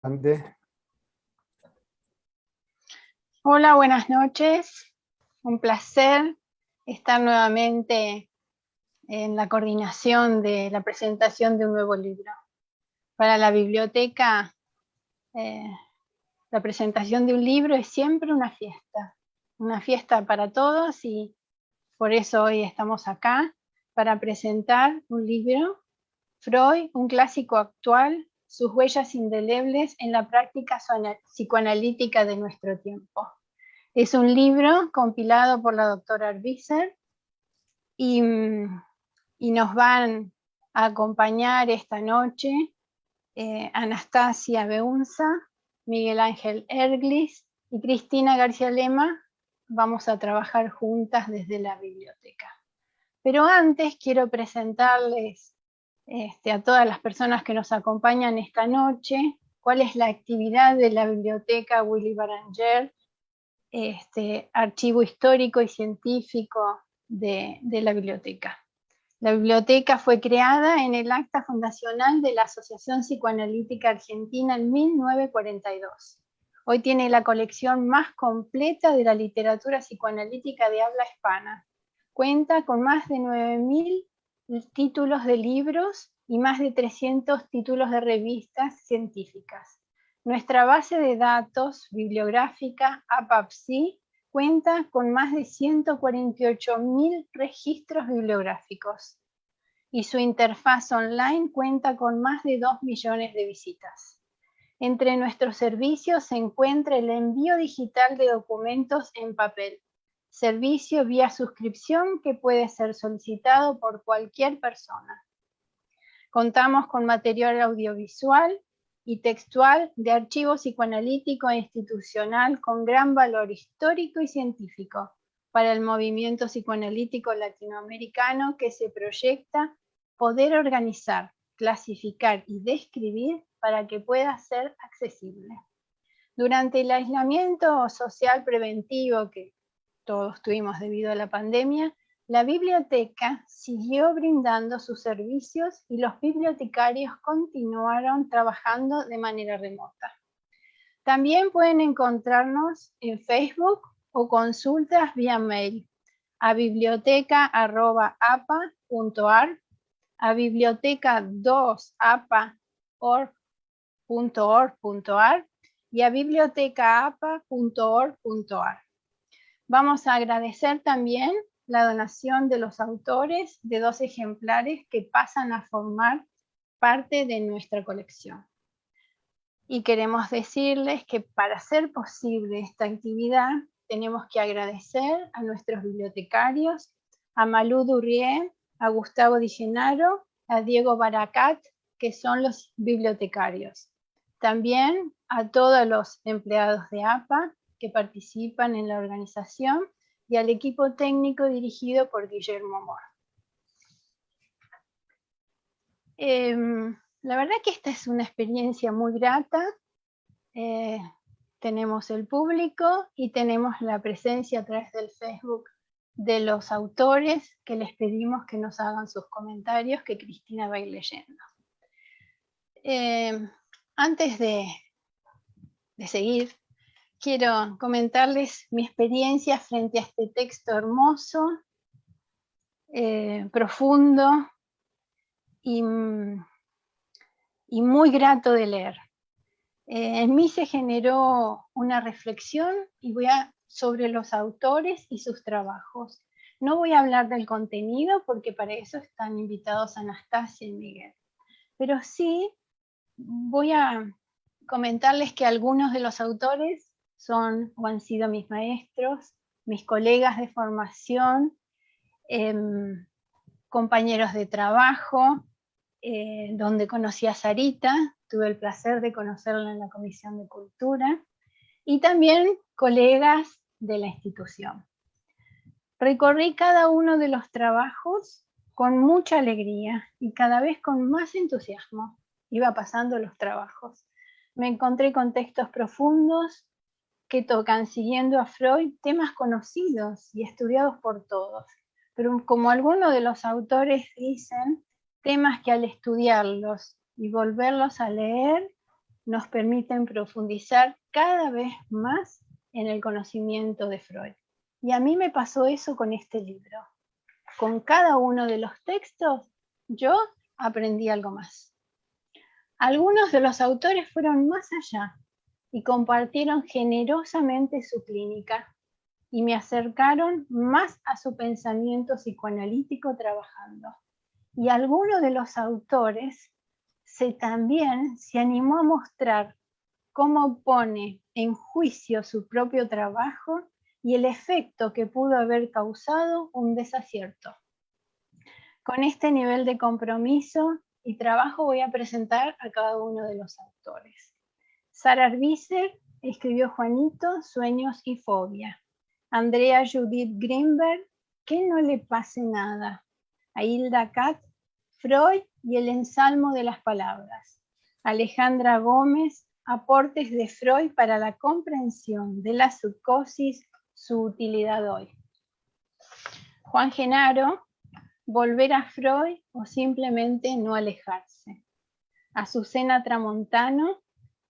Ande. Hola, buenas noches. Un placer estar nuevamente en la coordinación de la presentación de un nuevo libro. Para la biblioteca, la presentación de un libro es siempre una fiesta para todos, y por eso hoy estamos acá para presentar un libro, Freud, un clásico actual, sus huellas indelebles en la práctica psicoanalítica de nuestro tiempo. Es un libro compilado por la doctora Arbisser y nos van a acompañar esta noche Anastasia Beunza, Miguel Ángel Erglis y Cristina García Lema. Vamos a trabajar juntas desde la biblioteca. Pero antes quiero presentarles a todas las personas que nos acompañan esta noche cuál es la actividad de la biblioteca Willy Baranger, archivo histórico y científico de la biblioteca. La biblioteca fue creada en el acta fundacional de la Asociación Psicoanalítica Argentina en 1942. Hoy tiene la colección más completa de la literatura psicoanalítica de habla hispana. Cuenta con más de 9.000 títulos de libros y más de 300 títulos de revistas científicas. Nuestra base de datos bibliográfica, APAPSI, cuenta con más de 148.000 registros bibliográficos y su interfaz online cuenta con más de 2 millones de visitas. Entre nuestros servicios se encuentra el envío digital de documentos en papel, servicio vía suscripción que puede ser solicitado por cualquier persona. Contamos con material audiovisual y textual de archivo psicoanalítico e institucional con gran valor histórico y científico para el movimiento psicoanalítico latinoamericano que se proyecta poder organizar, clasificar y describir para que pueda ser accesible. Durante el aislamiento social preventivo que todos tuvimos debido a la pandemia, la biblioteca siguió brindando sus servicios y los bibliotecarios continuaron trabajando de manera remota. También pueden encontrarnos en Facebook o consultas vía mail a biblioteca@apa.ar, a biblioteca2apa.org.ar y a bibliotecaapa.org.ar. Vamos a agradecer también la donación de los autores de 2 ejemplares que pasan a formar parte de nuestra colección. Y queremos decirles que para hacer posible esta actividad tenemos que agradecer a nuestros bibliotecarios, a Malú Durrié, a Gustavo Di Gennaro, a Diego Baracat, que son los bibliotecarios. También a todos los empleados de APA que participan en la organización y al equipo técnico dirigido por Guillermo Mor. La verdad que esta es una experiencia muy grata. Tenemos el público y tenemos la presencia a través del Facebook de los autores, que les pedimos que nos hagan sus comentarios, que Cristina va a ir leyendo. Antes de seguir, quiero comentarles mi experiencia frente a este texto hermoso, profundo y muy grato de leer. En mí se generó una reflexión sobre los autores y sus trabajos. No voy a hablar del contenido porque para eso están invitados Anastasia y Miguel, pero sí voy a comentarles que algunos de los autores son o han sido mis maestros, mis colegas de formación, compañeros de trabajo, donde conocí a Sarita, tuve el placer de conocerla en la Comisión de Cultura, y también colegas de la institución. Recorrí cada uno de los trabajos con mucha alegría y cada vez con más entusiasmo. Iba pasando los trabajos. Me encontré con textos profundos que tocan, siguiendo a Freud, temas conocidos y estudiados por todos, pero como algunos de los autores dicen, temas que al estudiarlos y volverlos a leer nos permiten profundizar cada vez más en el conocimiento de Freud. Y a mí me pasó eso con este libro. Con cada uno de los textos yo aprendí algo más. Algunos de los autores fueron más allá y compartieron generosamente su clínica y me acercaron más a su pensamiento psicoanalítico trabajando. Y alguno de los autores también se animó a mostrar cómo pone en juicio su propio trabajo y el efecto que pudo haber causado un desacierto. Con este nivel de compromiso y trabajo voy a presentar a cada uno de los autores. Sara Arbieser escribió Juanito, Sueños y Fobia. Andrea Judith Greenberg, Que no le pase nada. A Hilda Katz, Freud y el ensalmo de las palabras. Alejandra Gómez, Aportes de Freud para la comprensión de la psicosis, su utilidad hoy. Juan Genaro, Volver a Freud o simplemente no alejarse. Azucena Tramontano,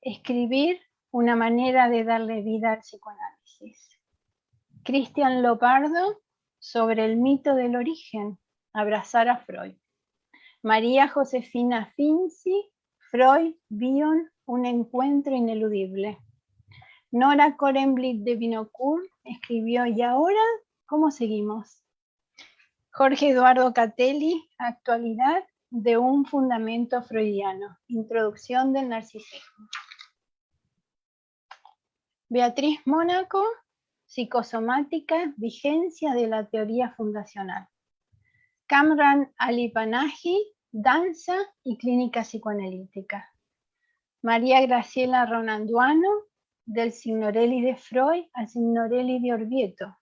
Escribir, una manera de darle vida al psicoanálisis. Cristian Lopardo, Sobre el mito del origen, Abrazar a Freud. María Josefina Finzi, Freud, Bion, un encuentro ineludible. Nora Korenblick de Vinocourt escribió ¿Y ahora cómo seguimos? Jorge Eduardo Catelli, Actualidad de un fundamento freudiano, Introducción del narcisismo. Beatriz Mónaco, Psicosomática, Vigencia de la teoría fundacional. Kamran Ali Panahi, Danza y Clínica Psicoanalítica. María Graciela Ronanduano, Del Signorelli de Freud al Signorelli de Orvieto.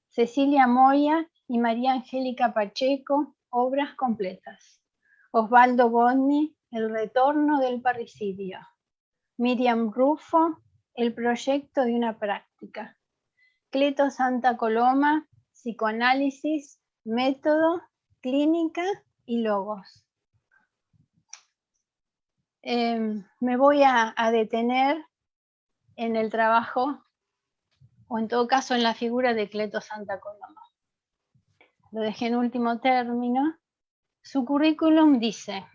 Cecilia Moya y María Angélica Pacheco, Obras completas. Osvaldo Bodny, El retorno del parricidio. Miriam Rufo, El proyecto de una práctica. Cleto Santa Coloma, Psicoanálisis, Método, Clínica y Logos. Me voy a detener en el trabajo, o en todo caso en la figura de Cleto Santa Coloma. Lo dejé en último término. Su currículum dice,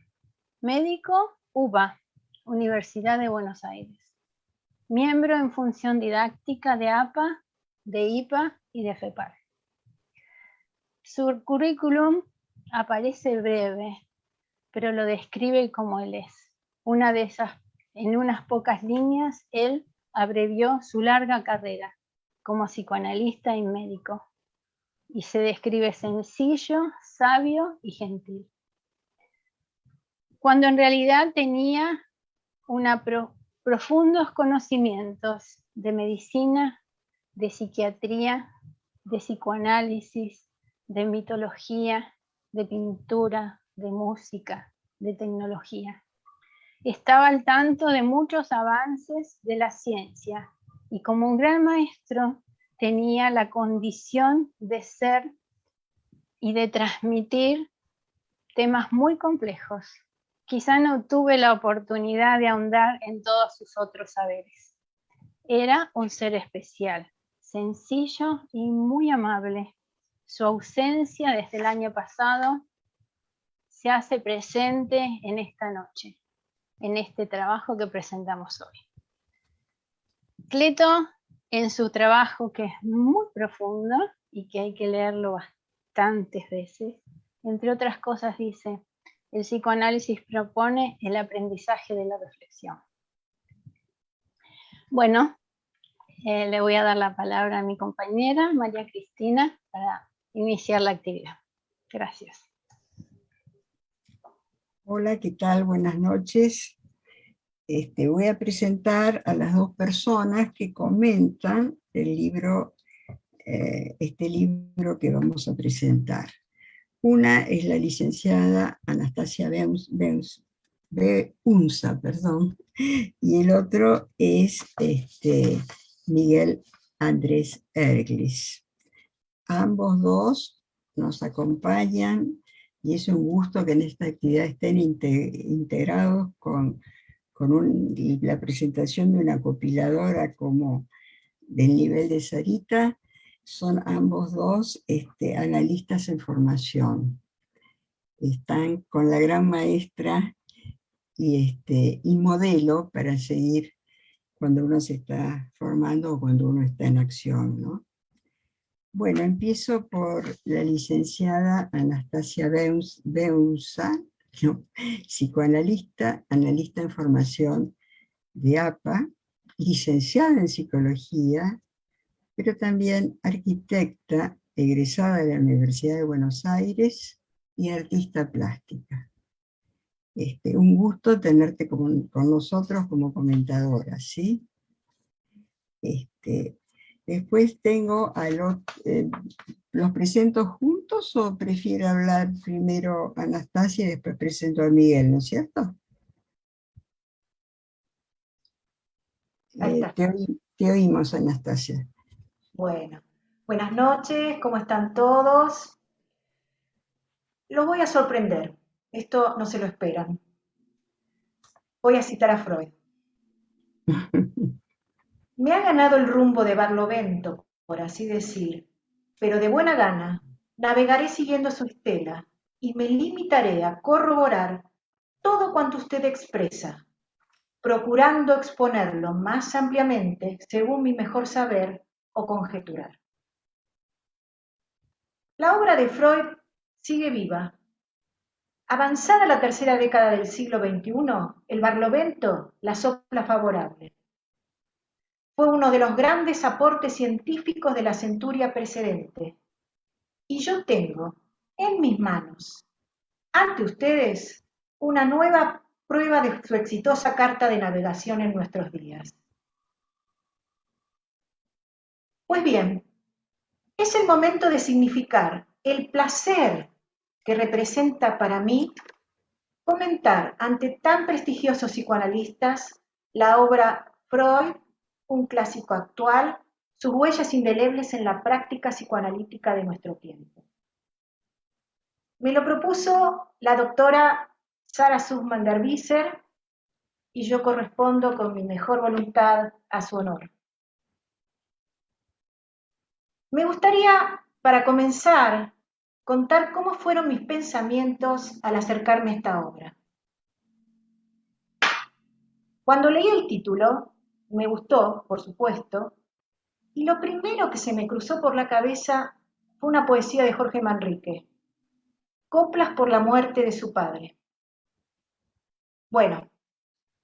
médico, UBA, Universidad de Buenos Aires. Miembro en función didáctica de APA, de IPA y de FEPAR. Su currículum aparece breve, pero lo describe como él es. En unas pocas líneas, él abrevió su larga carrera como psicoanalista y médico, y se describe sencillo, sabio y gentil. Cuando en realidad tenía profundos conocimientos de medicina, de psiquiatría, de psicoanálisis, de mitología, de pintura, de música, de tecnología. Estaba al tanto de muchos avances de la ciencia y como un gran maestro tenía la condición de ser y de transmitir temas muy complejos. Quizá no tuve la oportunidad de ahondar en todos sus otros saberes. Era un ser especial, sencillo y muy amable. Su ausencia desde el año pasado se hace presente en esta noche, en este trabajo que presentamos hoy. Cleto, en su trabajo que es muy profundo y que hay que leerlo bastantes veces, entre otras cosas dice, el psicoanálisis propone el aprendizaje de la reflexión. Bueno, le voy a dar la palabra a mi compañera, María Cristina, para iniciar la actividad. Gracias. Hola, ¿qué tal? Buenas noches. Voy a presentar a las dos personas que comentan el libro, este libro que vamos a presentar. Una es la licenciada Anastasia Beunza, y el otro es Miguel Andrés Erglis. Ambos dos nos acompañan y es un gusto que en esta actividad estén integrados con la presentación de una copiladora como del nivel de Sarita, son ambos dos analistas en formación. Están con la gran maestra y modelo para seguir cuando uno se está formando o cuando uno está en acción, ¿no? Bueno, empiezo por la licenciada Anastasia Beunza, ¿no? Psicoanalista, analista en formación de APA, licenciada en psicología, pero también arquitecta, egresada de la Universidad de Buenos Aires y artista plástica. Un gusto tenerte con nosotros como comentadora, ¿sí? Después tengo ¿los presento juntos o prefiero hablar primero Anastasia y después presento a Miguel, ¿no es cierto? Ahí está. Te oímos, Anastasia. Bueno, buenas noches, ¿cómo están todos? Los voy a sorprender, esto no se lo esperan. Voy a citar a Freud. Me ha ganado el rumbo de Barlovento, por así decir, pero de buena gana navegaré siguiendo su estela y me limitaré a corroborar todo cuanto usted expresa, procurando exponerlo más ampliamente según mi mejor saber o conjeturar. La obra de Freud sigue viva. Avanzada la tercera década del siglo XXI, el Barlovento la sopla favorable. Fue uno de los grandes aportes científicos de la centuria precedente. Y yo tengo en mis manos, ante ustedes, una nueva prueba de su exitosa carta de navegación en nuestros días. Pues bien, es el momento de significar el placer que representa para mí comentar ante tan prestigiosos psicoanalistas la obra Freud, un clásico actual, sus huellas indelebles en la práctica psicoanalítica de nuestro tiempo. Me lo propuso la doctora Sarah Sussman-Derbyshire y yo correspondo con mi mejor voluntad a su honor. Me gustaría, para comenzar, contar cómo fueron mis pensamientos al acercarme a esta obra. Cuando leí el título, me gustó, por supuesto, y lo primero que se me cruzó por la cabeza fue una poesía de Jorge Manrique, Coplas por la muerte de su padre. Bueno,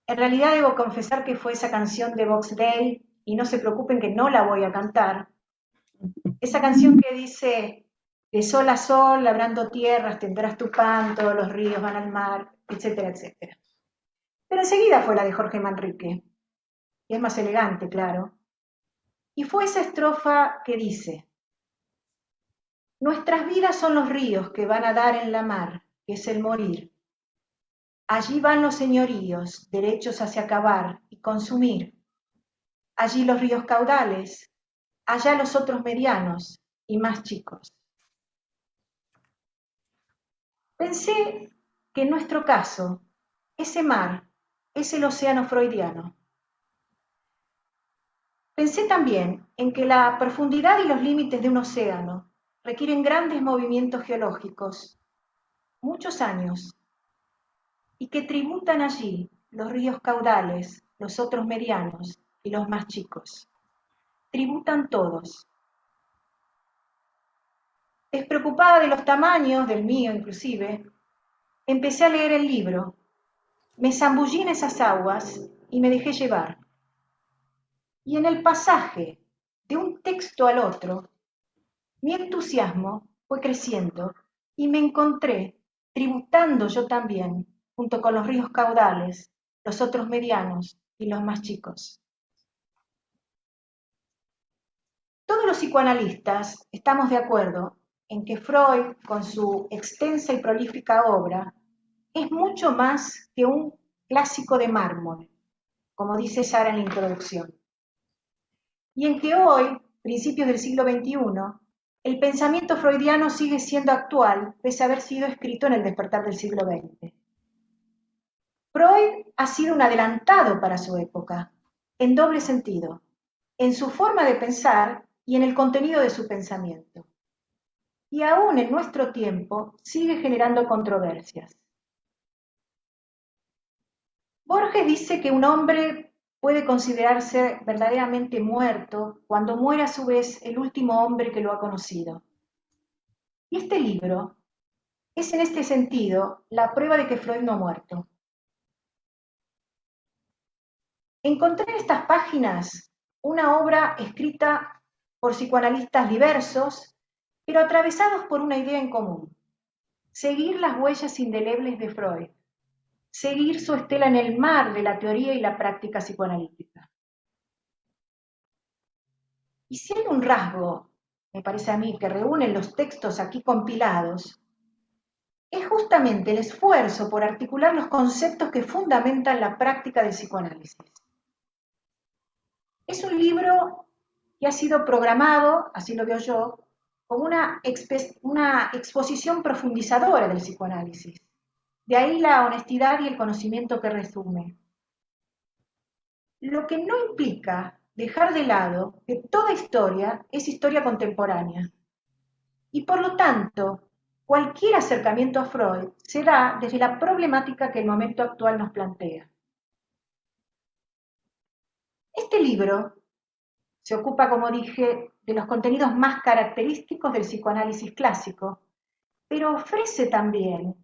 en realidad debo confesar que fue esa canción de Box Day, y no se preocupen que no la voy a cantar, esa canción que dice, de sol a sol, labrando tierras, tendrás tu pan, todos los ríos van al mar, etcétera, etcétera. Pero enseguida fue la de Jorge Manrique, y es más elegante, claro. Y fue esa estrofa que dice, nuestras vidas son los ríos que van a dar en la mar, que es el morir. Allí van los señoríos, derechos hacia acabar y consumir. Allí los ríos caudales, allá los otros medianos y más chicos. Pensé que en nuestro caso, ese mar es el océano freudiano. Pensé también en que la profundidad y los límites de un océano requieren grandes movimientos geológicos, muchos años, y que tributan allí los ríos caudales, los otros medianos y los más chicos. Tributan todos. Despreocupada de los tamaños, del mío inclusive, empecé a leer el libro, me zambullí en esas aguas y me dejé llevar. Y en el pasaje de un texto al otro, mi entusiasmo fue creciendo y me encontré tributando yo también, junto con los ríos caudales, los otros medianos y los más chicos. Todos los psicoanalistas estamos de acuerdo en que Freud, con su extensa y prolífica obra, es mucho más que un clásico de mármol, como dice Sara en la introducción. Y en que hoy, principios del siglo XXI, el pensamiento freudiano sigue siendo actual, pese a haber sido escrito en el despertar del siglo XX. Freud ha sido un adelantado para su época, en doble sentido, en su forma de pensar y en el contenido de su pensamiento. Y aún en nuestro tiempo sigue generando controversias. Borges dice que un hombre puede considerarse verdaderamente muerto cuando muere a su vez el último hombre que lo ha conocido. Y este libro es en este sentido la prueba de que Freud no ha muerto. Encontré en estas páginas una obra escrita por psicoanalistas diversos, pero atravesados por una idea en común: seguir las huellas indelebles de Freud, seguir su estela en el mar de la teoría y la práctica psicoanalítica. Y si hay un rasgo, me parece a mí, que reúnen los textos aquí compilados, es justamente el esfuerzo por articular los conceptos que fundamentan la práctica del psicoanálisis. Es un libro que ha sido programado, así lo veo yo, como una exposición profundizadora del psicoanálisis. De ahí la honestidad y el conocimiento que resume. Lo que no implica dejar de lado que toda historia es historia contemporánea. Y por lo tanto, cualquier acercamiento a Freud se da desde la problemática que el momento actual nos plantea. Este libro se ocupa, como dije, de los contenidos más característicos del psicoanálisis clásico, pero ofrece también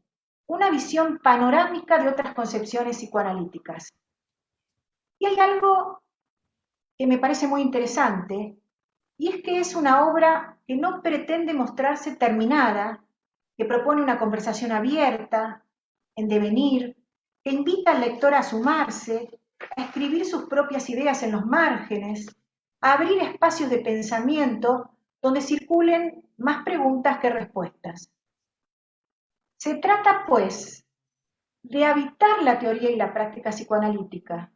una visión panorámica de otras concepciones psicoanalíticas. Y hay algo que me parece muy interesante, y es que es una obra que no pretende mostrarse terminada, que propone una conversación abierta, en devenir, que invita al lector a sumarse, a escribir sus propias ideas en los márgenes, a abrir espacios de pensamiento donde circulen más preguntas que respuestas. Se trata, pues, de habitar la teoría y la práctica psicoanalítica,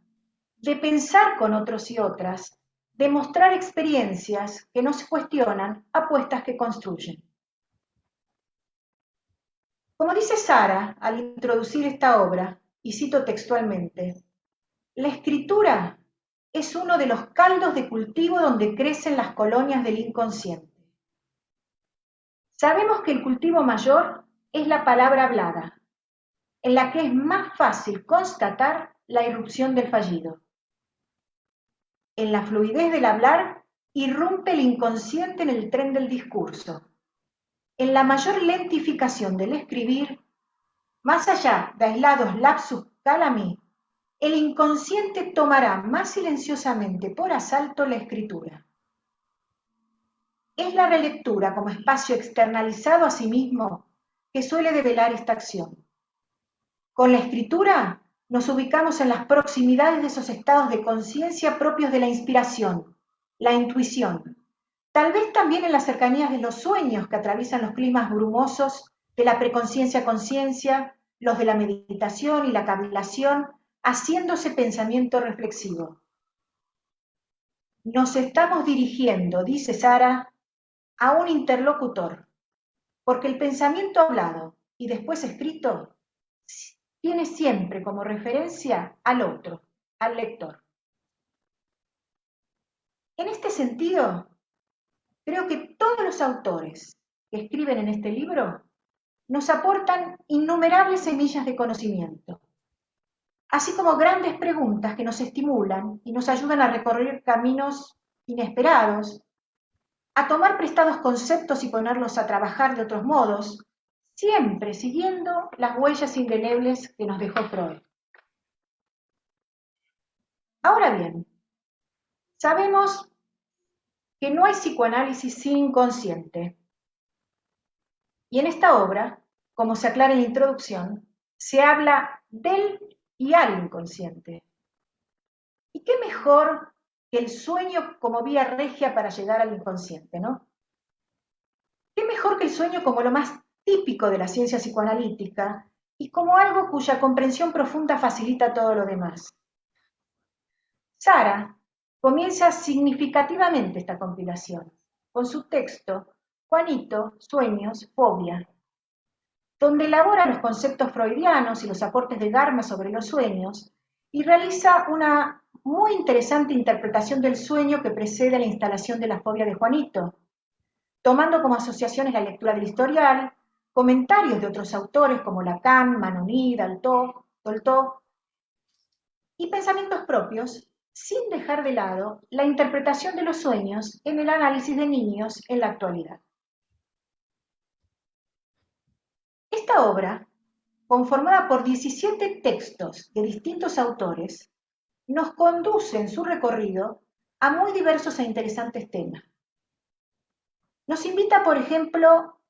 de pensar con otros y otras, de mostrar experiencias que no se cuestionan, apuestas que construyen. Como dice Sara al introducir esta obra, y cito textualmente, la escritura es uno de los caldos de cultivo donde crecen las colonias del inconsciente. Sabemos que el cultivo mayor es la palabra hablada, en la que es más fácil constatar la irrupción del fallido. En la fluidez del hablar irrumpe el inconsciente en el tren del discurso. En la mayor lentificación del escribir, más allá de aislados lapsus calami, el inconsciente tomará más silenciosamente por asalto la escritura. Es la relectura como espacio externalizado a sí mismo que suele develar esta acción. Con la escritura nos ubicamos en las proximidades de esos estados de conciencia propios de la inspiración, la intuición, tal vez también en las cercanías de los sueños que atraviesan los climas brumosos de la preconciencia-conciencia, los de la meditación y la cavilación, haciéndose pensamiento reflexivo. Nos estamos dirigiendo, dice Sara, a un interlocutor, porque el pensamiento hablado y después escrito tiene siempre como referencia al otro, al lector. En este sentido, creo que todos los autores que escriben en este libro nos aportan innumerables semillas de conocimiento, así como grandes preguntas que nos estimulan y nos ayudan a recorrer caminos inesperados, a tomar prestados conceptos y ponerlos a trabajar de otros modos, siempre siguiendo las huellas indelebles que nos dejó Freud. Ahora bien, sabemos que no hay psicoanálisis sin inconsciente. Y en esta obra, como se aclara en la introducción, se habla del y al inconsciente. ¿Y qué mejor que el sueño como vía regia para llegar al inconsciente, ¿no? ¿Qué mejor que el sueño como lo más típico de la ciencia psicoanalítica y como algo cuya comprensión profunda facilita todo lo demás? Sara comienza significativamente esta compilación con su texto Juanito, Sueños, Fobia. donde elabora los conceptos freudianos y los aportes de Garma sobre los sueños, y realiza una muy interesante interpretación del sueño que precede la instalación de la fobia de Juanito, tomando como asociaciones la lectura del historial, comentarios de otros autores como Lacan, Manoni, Dolto, y pensamientos propios, sin dejar de lado la interpretación de los sueños en el análisis de niños en la actualidad. Esta obra, conformada por 17 textos de distintos autores, nos conduce en su recorrido a muy diversos e interesantes temas. Nos invita, por ejemplo,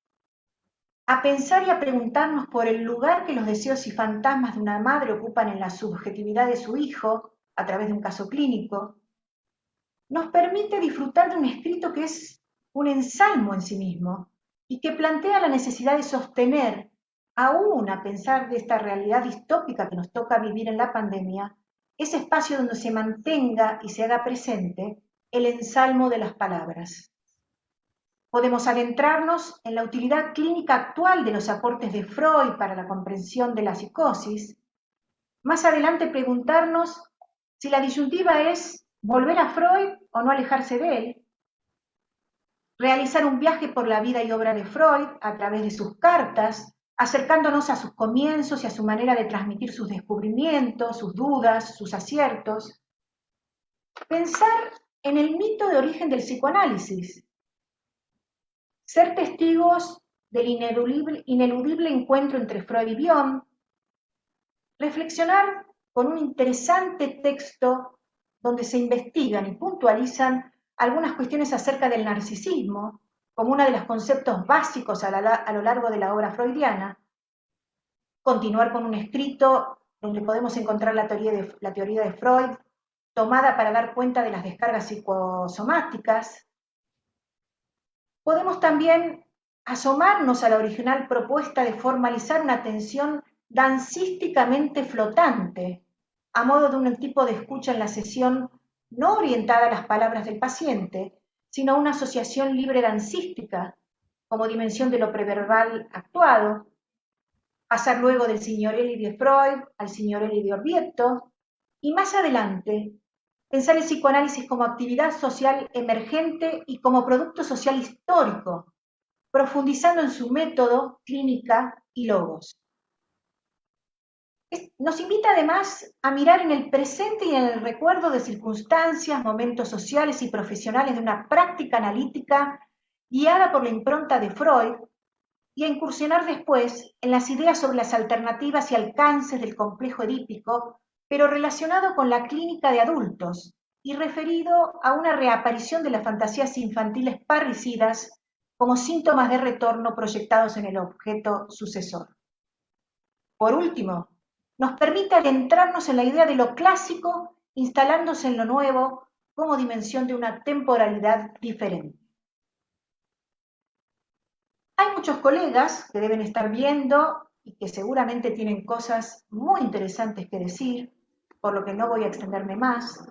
a pensar y a preguntarnos por el lugar que los deseos y fantasmas de una madre ocupan en la subjetividad de su hijo a través de un caso clínico. Nos permite disfrutar de un escrito que es un ensalmo en sí mismo y que plantea la necesidad de sostener, aún a pensar de esta realidad distópica que nos toca vivir en la pandemia, ese espacio donde se mantenga y se haga presente el ensalmo de las palabras. Podemos adentrarnos en la utilidad clínica actual de los aportes de Freud para la comprensión de la psicosis. Más adelante preguntarnos si la disyuntiva es volver a Freud o no alejarse de él. Realizar un viaje por la vida y obra de Freud a través de sus cartas, acercándonos a sus comienzos y a su manera de transmitir sus descubrimientos, sus dudas, sus aciertos. Pensar en el mito de origen del psicoanálisis. Ser testigos del ineludible encuentro entre Freud y Bion. Reflexionar con un interesante texto donde se investigan y puntualizan algunas cuestiones acerca del narcisismo, como uno de los conceptos básicos a lo largo de la obra freudiana. Continuar con un escrito donde podemos encontrar la teoría de Freud, tomada para dar cuenta de las descargas psicosomáticas. Podemos también asomarnos a la original propuesta de formalizar una atención dancísticamente flotante, a modo de un tipo de escucha en la sesión no orientada a las palabras del paciente, sino a una asociación libre dancística, como dimensión de lo preverbal actuado, pasar luego del signorelli de Freud al signorelli de Orvieto, y más adelante, pensar el psicoanálisis como actividad social emergente y como producto social histórico, profundizando en su método, clínica y logos. Nos invita además a mirar en el presente y en el recuerdo de circunstancias, momentos sociales y profesionales de una práctica analítica guiada por la impronta de Freud y a incursionar después en las ideas sobre las alternativas y alcances del complejo edípico, pero relacionado con la clínica de adultos y referido a una reaparición de las fantasías infantiles parricidas como síntomas de retorno proyectados en el objeto sucesor. Por último, nos permite adentrarnos en la idea de lo clásico, instalándose en lo nuevo como dimensión de una temporalidad diferente. Hay muchos colegas que deben estar viendo y que seguramente tienen cosas muy interesantes que decir, por lo que no voy a extenderme más,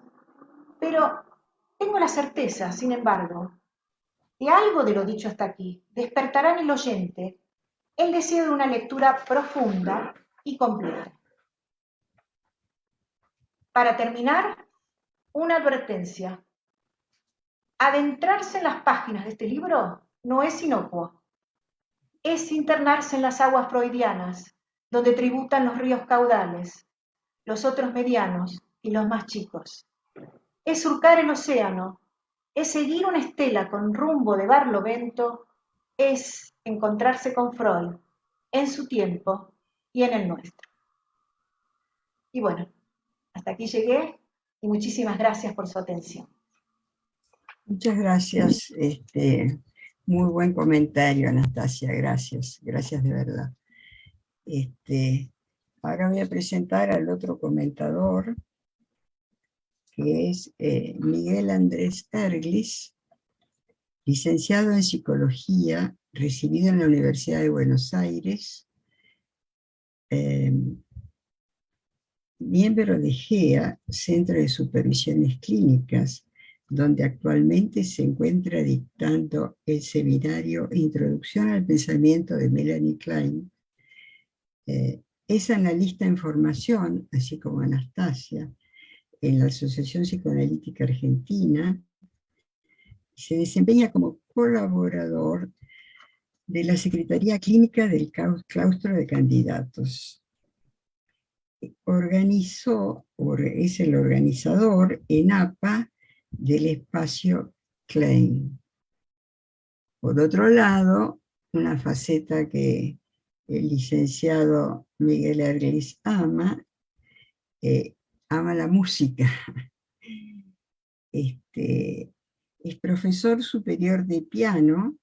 pero tengo la certeza, sin embargo, que algo de lo dicho hasta aquí despertará en el oyente el deseo de una lectura profunda y completa. Para terminar, una advertencia. Adentrarse en las páginas de este libro no es inocuo. Es internarse en las aguas freudianas, donde tributan los ríos caudales, los otros medianos y los más chicos. Es surcar el océano, es seguir una estela con rumbo de barlovento, es encontrarse con Freud en su tiempo y en el nuestro. Y bueno, hasta aquí llegué y muchísimas gracias por su atención. Muchas gracias. Muy buen comentario, Anastasia. Gracias. Gracias de verdad. Ahora voy a presentar al otro comentador, que es Miguel Andrés Erglis, licenciado en Psicología, recibido en la Universidad de Buenos Aires, miembro de GEA, Centro de Supervisiones Clínicas, donde actualmente se encuentra dictando el seminario Introducción al Pensamiento de Melanie Klein, Es analista en formación, así como Anastasia, en la Asociación Psicoanalítica Argentina. Se desempeña como colaborador de la Secretaría Clínica del Claustro de Candidatos. Es el organizador en APA del espacio Klein. Por otro lado, una faceta que el licenciado Miguel Erglis ama la música. Es profesor superior de piano.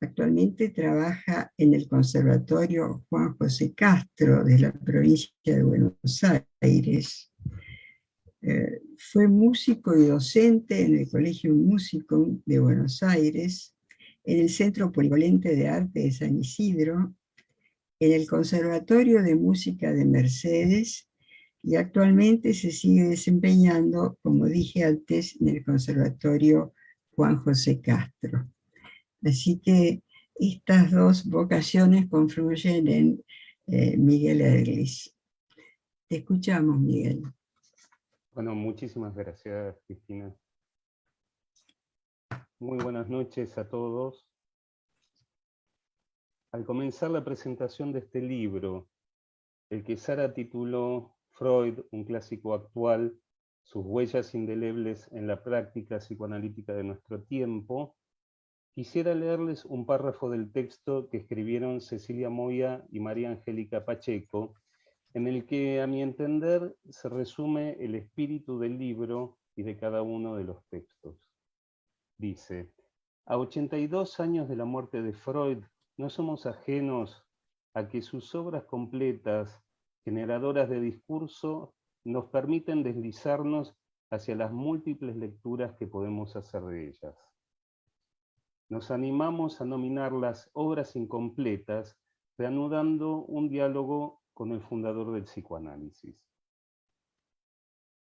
Actualmente trabaja en el Conservatorio Juan José Castro de la provincia de Buenos Aires. Fue músico y docente en el Colegio Musicum de Buenos Aires, en el Centro Polivalente de Arte de San Isidro, en el Conservatorio de Música de Mercedes, y actualmente se sigue desempeñando, como dije antes, en el Conservatorio Juan José Castro. Así que estas dos vocaciones confluyen en Miguel Erglis. Te escuchamos, Miguel. Bueno, muchísimas gracias, Cristina. Muy buenas noches a todos. Al comenzar la presentación de este libro, el que Sara tituló Freud, un clásico actual, sus huellas indelebles en la práctica psicoanalítica de nuestro tiempo, quisiera leerles un párrafo del texto que escribieron Cecilia Moya y María Angélica Pacheco, en el que, a mi entender, se resume el espíritu del libro y de cada uno de los textos. Dice: a 82 años de la muerte de Freud, no somos ajenos a que sus obras completas, generadoras de discurso, nos permiten deslizarnos hacia las múltiples lecturas que podemos hacer de ellas. Nos animamos a nominarlas obras incompletas, reanudando un diálogo con el fundador del psicoanálisis.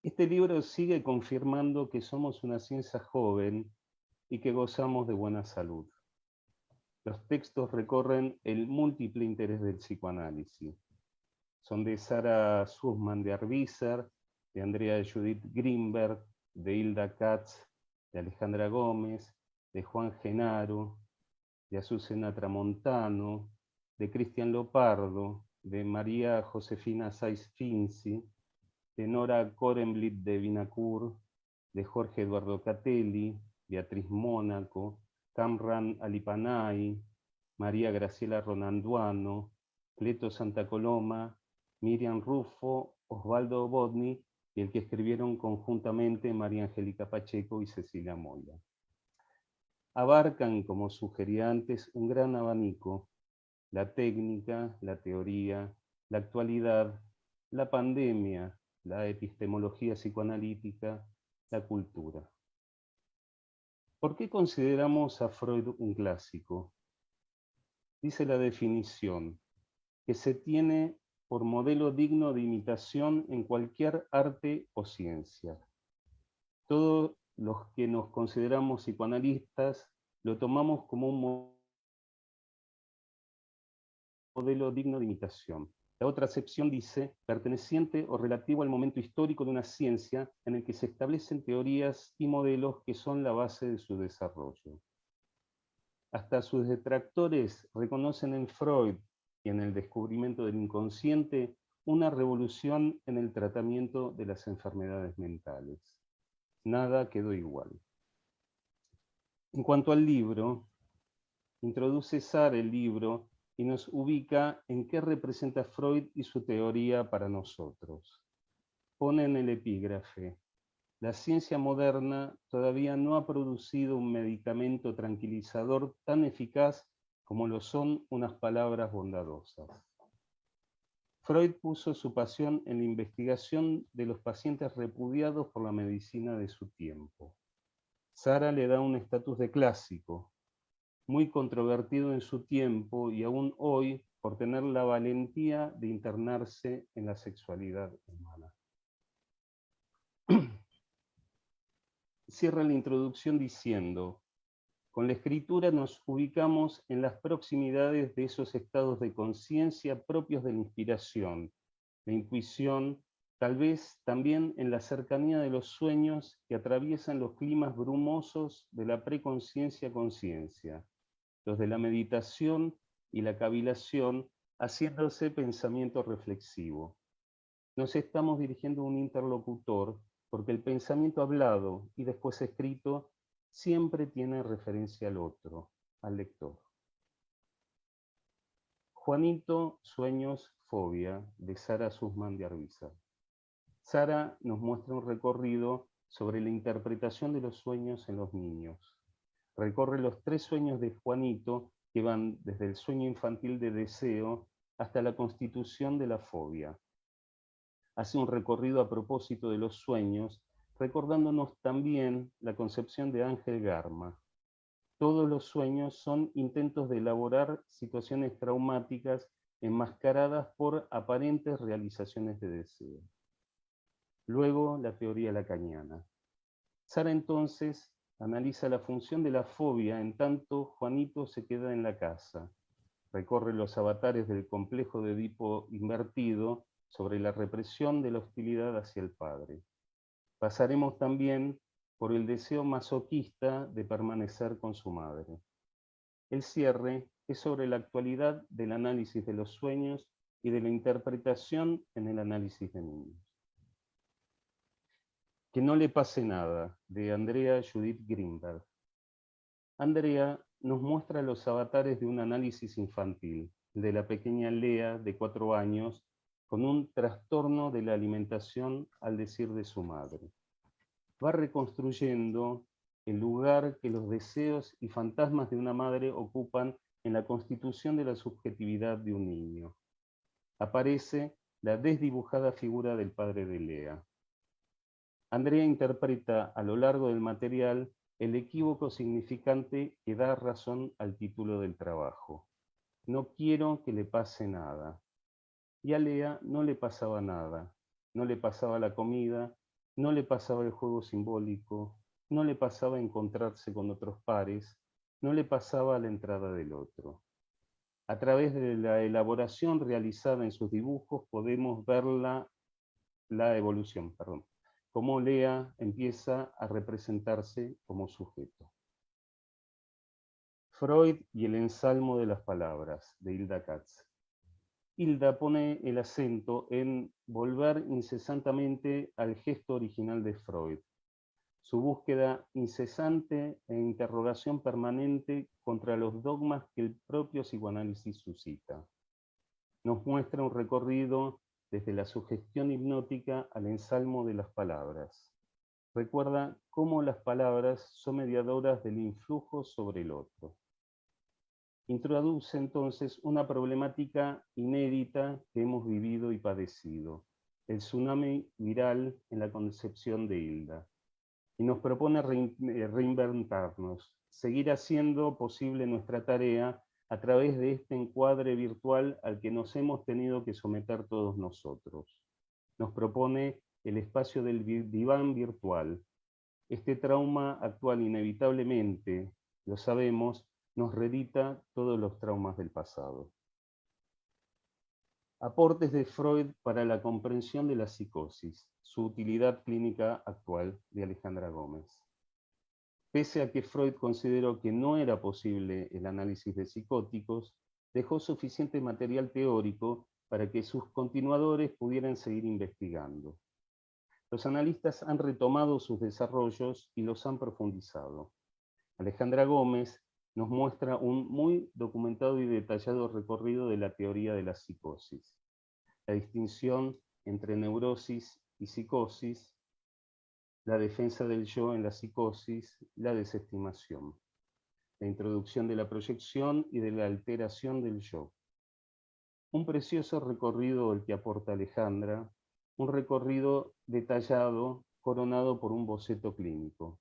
Este libro sigue confirmando que somos una ciencia joven y que gozamos de buena salud. Los textos recorren el múltiple interés del psicoanálisis. Son de Sara Sussman de Arbizer, de Andrea Judith Greenberg, de Hilda Katz, de Alejandra Gómez, de Juan Genaro, de Azucena Tramontano, de Cristian Lopardo, de María Josefina Saiz Finzi, de Nora Korenblit de Vinacourt, de Jorge Eduardo Catelli, Beatriz Mónaco, Kamran Alipanay, María Graciela Ronanduano, Cleto Santa Coloma, Miriam Rufo, Osvaldo Bodny y el que escribieron conjuntamente María Angélica Pacheco y Cecilia Moya. Abarcan, como sugería antes, un gran abanico: la técnica, la teoría, la actualidad, la pandemia, la epistemología psicoanalítica, la cultura. ¿Por qué consideramos a Freud un clásico? Dice la definición, que se tiene por modelo digno de imitación en cualquier arte o ciencia. Todos los que nos consideramos psicoanalistas lo tomamos como un modelo digno de imitación. La otra acepción dice, perteneciente o relativo al momento histórico de una ciencia en el que se establecen teorías y modelos que son la base de su desarrollo. Hasta sus detractores reconocen en Freud y en el descubrimiento del inconsciente una revolución en el tratamiento de las enfermedades mentales. Nada quedó igual. En cuanto al libro, introduce Sara el libro y nos ubica en qué representa Freud y su teoría para nosotros. Pone en el epígrafe: la ciencia moderna todavía no ha producido un medicamento tranquilizador tan eficaz como lo son unas palabras bondadosas. Freud puso su pasión en la investigación de los pacientes repudiados por la medicina de su tiempo. Sara le da un estatus de clásico, muy controvertido en su tiempo y aún hoy por tener la valentía de internarse en la sexualidad humana. Cierra la introducción diciendo: Con la escritura nos ubicamos en las proximidades de esos estados de conciencia propios de la inspiración, la intuición, tal vez también en la cercanía de los sueños que atraviesan los climas brumosos de la preconciencia-conciencia, los de la meditación y la cavilación, haciéndose pensamiento reflexivo. Nos estamos dirigiendo a un interlocutor porque el pensamiento hablado y después escrito siempre tiene referencia al otro, al lector. Juanito, sueños, fobia, de Sara Sussman de Arbiza. Sara nos muestra un recorrido sobre la interpretación de los sueños en los niños. Recorre los 3 sueños de Juanito que van desde el sueño infantil de deseo hasta la constitución de la fobia. Hace un recorrido a propósito de los sueños, recordándonos también la concepción de Ángel Garma. Todos los sueños son intentos de elaborar situaciones traumáticas enmascaradas por aparentes realizaciones de deseo. Luego, la teoría lacaniana. Sara entonces analiza la función de la fobia en tanto Juanito se queda en la casa. Recorre los avatares del complejo de Edipo invertido sobre la represión de la hostilidad hacia el padre. Pasaremos también por el deseo masoquista de permanecer con su madre. El cierre es sobre la actualidad del análisis de los sueños y de la interpretación en el análisis de niños. Que no le pase nada, de Andrea Judith Greenberg. Andrea nos muestra los avatares de un análisis infantil, de la pequeña Lea de 4 años, con un trastorno de la alimentación al decir de su madre. Va reconstruyendo el lugar que los deseos y fantasmas de una madre ocupan en la constitución de la subjetividad de un niño. Aparece la desdibujada figura del padre de Lea. Andrea interpreta a lo largo del material el equívoco significante que da razón al título del trabajo. No quiero que le pase nada. Y a Lea no le pasaba nada. No le pasaba la comida, no le pasaba el juego simbólico, no le pasaba encontrarse con otros pares, no le pasaba la entrada del otro. A través de la elaboración realizada en sus dibujos podemos ver la evolución, cómo Lea empieza a representarse como sujeto. Freud y el ensalmo de las palabras, de Hilda Katz. Hilda pone el acento en volver incesantemente al gesto original de Freud, su búsqueda incesante e interrogación permanente contra los dogmas que el propio psicoanálisis suscita. Nos muestra un recorrido desde la sugestión hipnótica al ensalmo de las palabras. Recuerda cómo las palabras son mediadoras del influjo sobre el otro. Introduce entonces una problemática inédita que hemos vivido y padecido, el tsunami viral en la concepción de Hilda, y nos propone reinventarnos, seguir haciendo posible nuestra tarea a través de este encuadre virtual al que nos hemos tenido que someter todos nosotros. Nos propone el espacio del diván virtual. Este trauma actual inevitablemente, lo sabemos, nos reedita todos los traumas del pasado. Aportes de Freud para la comprensión de la psicosis, su utilidad clínica actual, de Alejandra Gómez. Pese a que Freud consideró que no era posible el análisis de psicóticos, dejó suficiente material teórico para que sus continuadores pudieran seguir investigando. Los analistas han retomado sus desarrollos y los han profundizado. Alejandra Gómez nos muestra un muy documentado y detallado recorrido de la teoría de la psicosis, la distinción entre neurosis y psicosis, la defensa del yo en la psicosis, la desestimación, la introducción de la proyección y de la alteración del yo. Un precioso recorrido el que aporta Alejandra, un recorrido detallado, coronado por un boceto clínico.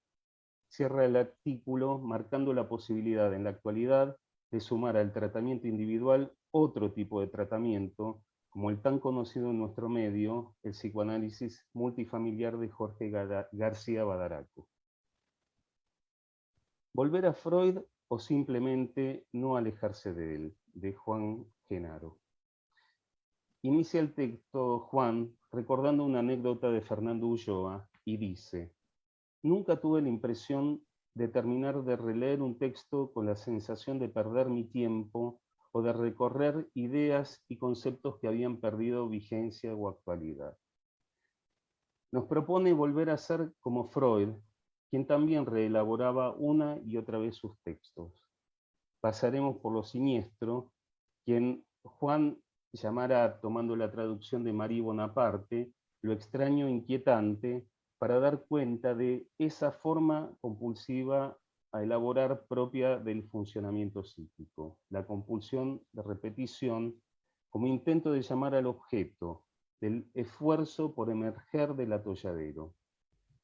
Cierra el artículo marcando la posibilidad en la actualidad de sumar al tratamiento individual otro tipo de tratamiento, como el tan conocido en nuestro medio, el psicoanálisis multifamiliar de Jorge García Badaraco. Volver a Freud o simplemente no alejarse de él, de Juan Genaro. Inicia el texto Juan recordando una anécdota de Fernando Ulloa y dice: nunca tuve la impresión de terminar de releer un texto con la sensación de perder mi tiempo o de recorrer ideas y conceptos que habían perdido vigencia o actualidad. Nos propone volver a ser como Freud, quien también reelaboraba una y otra vez sus textos. Pasaremos por lo siniestro, quien Juan llamará, tomando la traducción de Marie Bonaparte, lo extraño inquietante, para dar cuenta de esa forma compulsiva a elaborar propia del funcionamiento psíquico, la compulsión de repetición como intento de llamar al objeto, del esfuerzo por emerger del atolladero.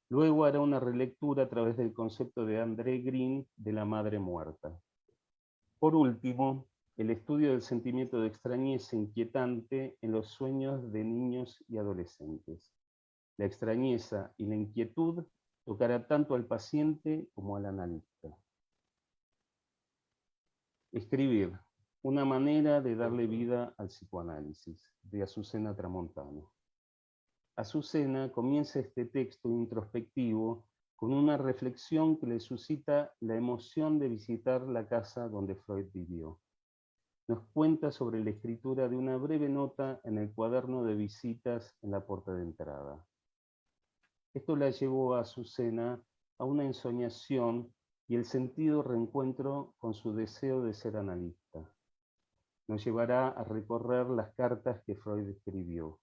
Luego hará una relectura a través del concepto de André Green de la madre muerta. Por último, el estudio del sentimiento de extrañeza inquietante en los sueños de niños y adolescentes. La extrañeza y la inquietud tocará tanto al paciente como al analista. Escribir, una manera de darle vida al psicoanálisis, de Azucena Tramontano. Azucena comienza este texto introspectivo con una reflexión que le suscita la emoción de visitar la casa donde Freud vivió. Nos cuenta sobre la escritura de una breve nota en el cuaderno de visitas en la puerta de entrada. Esto la llevó a Azucena a una ensoñación y el sentido reencuentro con su deseo de ser analista. Nos llevará a recorrer las cartas que Freud escribió.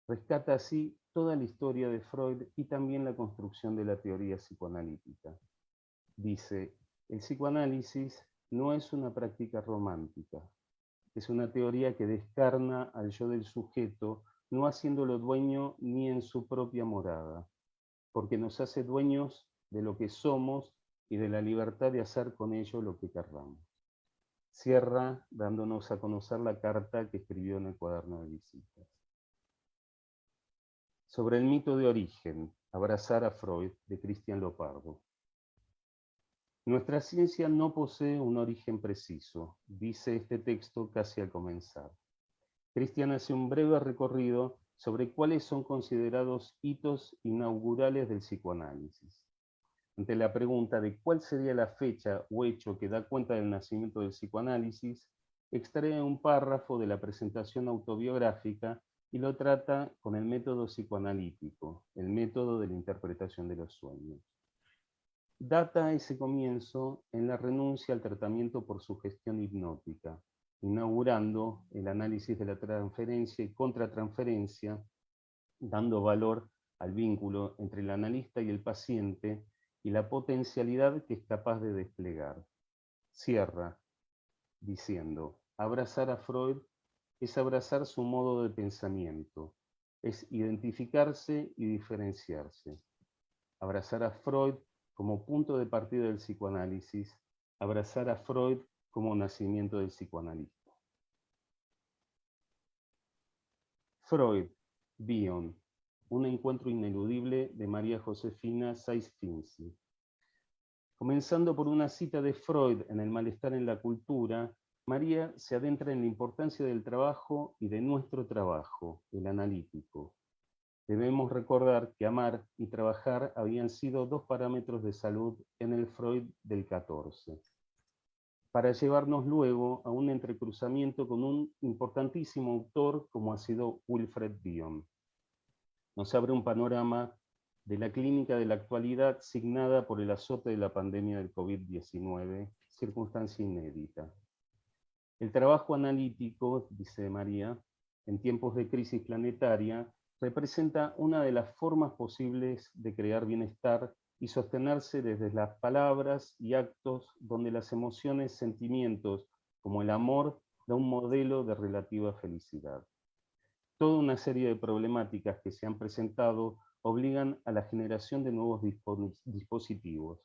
Rescata así toda la historia de Freud y también la construcción de la teoría psicoanalítica. Dice: el psicoanálisis no es una práctica romántica, es una teoría que descarna al yo del sujeto, no haciéndolo dueño ni en su propia morada, porque nos hace dueños de lo que somos y de la libertad de hacer con ello lo que querramos. Cierra dándonos a conocer la carta que escribió en el cuaderno de visitas. Sobre el mito de origen, Abrazar a Freud, de Cristian Lopardo. Nuestra ciencia no posee un origen preciso, dice este texto casi al comenzar. Cristian hace un breve recorrido sobre cuáles son considerados hitos inaugurales del psicoanálisis. Ante la pregunta de cuál sería la fecha o hecho que da cuenta del nacimiento del psicoanálisis, extrae un párrafo de la presentación autobiográfica y lo trata con el método psicoanalítico, el método de la interpretación de los sueños. Data ese comienzo en la renuncia al tratamiento por sugestión hipnótica, inaugurando el análisis de la transferencia y contratransferencia, dando valor al vínculo entre el analista y el paciente y la potencialidad que es capaz de desplegar. Cierra diciendo: abrazar a Freud es abrazar su modo de pensamiento, es identificarse y diferenciarse. Abrazar a Freud como punto de partida del psicoanálisis, abrazar a Freud como nacimiento del psicoanalista. Freud, Bion, un encuentro ineludible de María Josefina Saiz-Finzi. Comenzando por una cita de Freud en El malestar en la cultura, María se adentra en la importancia del trabajo y de nuestro trabajo, el analítico. Debemos recordar que amar y trabajar habían sido dos parámetros de salud en el Freud del 14, para llevarnos luego a un entrecruzamiento con un importantísimo autor como ha sido Wilfred Bion. Nos abre un panorama de la clínica de la actualidad signada por el azote de la pandemia del COVID-19, circunstancia inédita. El trabajo analítico, dice María, en tiempos de crisis planetaria, representa una de las formas posibles de crear bienestar y sostenerse desde las palabras y actos donde las emociones, sentimientos, como el amor, da un modelo de relativa felicidad. Toda una serie de problemáticas que se han presentado obligan a la generación de nuevos dispositivos.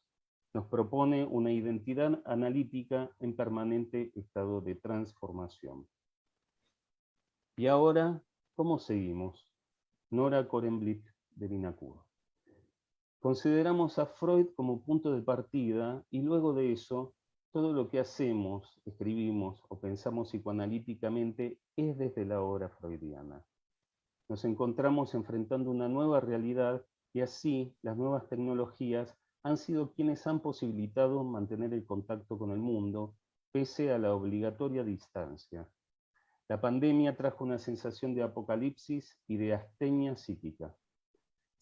Nos propone una identidad analítica en permanente estado de transformación. Y ahora, ¿cómo seguimos? Nora Korenblick, de Vinacur. Consideramos a Freud como punto de partida y luego de eso, todo lo que hacemos, escribimos o pensamos psicoanalíticamente es desde la obra freudiana. Nos encontramos enfrentando una nueva realidad y así las nuevas tecnologías han sido quienes han posibilitado mantener el contacto con el mundo, pese a la obligatoria distancia. La pandemia trajo una sensación de apocalipsis y de astenia psíquica.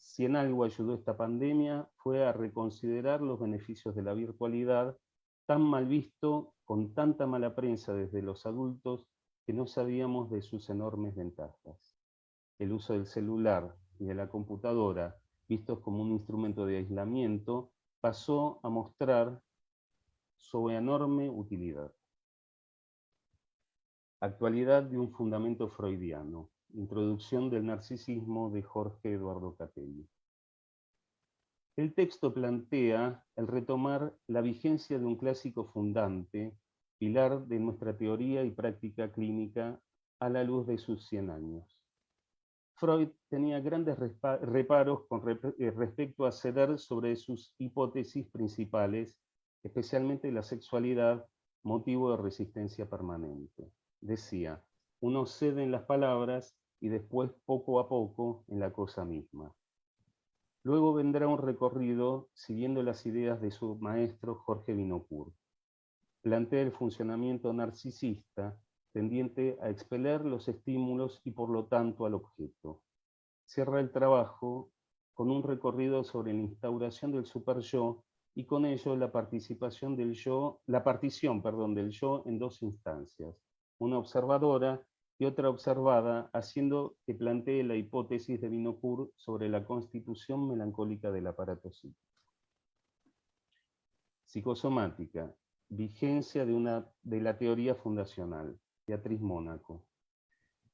Si en algo ayudó esta pandemia fue a reconsiderar los beneficios de la virtualidad, tan mal visto, con tanta mala prensa desde los adultos, que no sabíamos de sus enormes ventajas. El uso del celular y de la computadora, vistos como un instrumento de aislamiento, pasó a mostrar su enorme utilidad. Actualidad de un fundamento freudiano. Introducción del narcisismo de Jorge Eduardo Catelli. El texto plantea el retomar la vigencia de un clásico fundante, pilar de nuestra teoría y práctica clínica a la luz de sus 100 años. Freud tenía grandes reparos con respecto a ceder sobre sus hipótesis principales, especialmente la sexualidad, motivo de resistencia permanente. Decía, uno cede en las palabras y después poco a poco en la cosa misma. Luego vendrá un recorrido siguiendo las ideas de su maestro Jorge Vinocourt. Plantea el funcionamiento narcisista tendiente a expeler los estímulos y por lo tanto al objeto. Cierra el trabajo con un recorrido sobre la instauración del superyo y con ello la partición del yo en dos instancias, una observadora y otra observada, haciendo que plantee la hipótesis de Vinocourt sobre la constitución melancólica del aparato psíquico. Psicosomática, vigencia de la teoría fundacional, Beatriz Mónaco.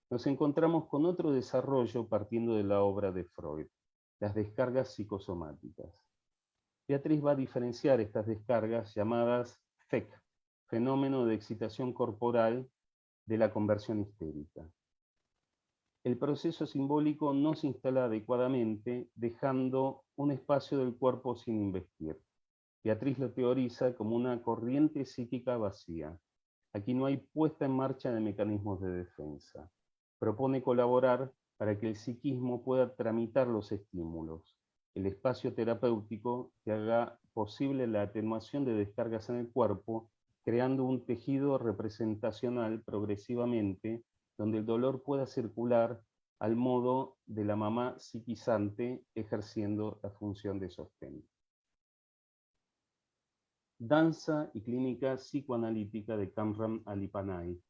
Nos encontramos con otro desarrollo partiendo de la obra de Freud, las descargas psicosomáticas. Beatriz va a diferenciar estas descargas llamadas FEC, fenómeno de excitación corporal, de la conversión histérica. El proceso simbólico no se instala adecuadamente, dejando un espacio del cuerpo sin investir. Beatriz lo teoriza como una corriente psíquica vacía. Aquí no hay puesta en marcha de mecanismos de defensa. Propone colaborar para que el psiquismo pueda tramitar los estímulos, el espacio terapéutico que haga posible la atenuación de descargas en el cuerpo, creando un tejido representacional progresivamente, donde el dolor pueda circular al modo de la mamá psiquizante ejerciendo la función de sostén. Danza y clínica psicoanalítica de Kamran Alipanay.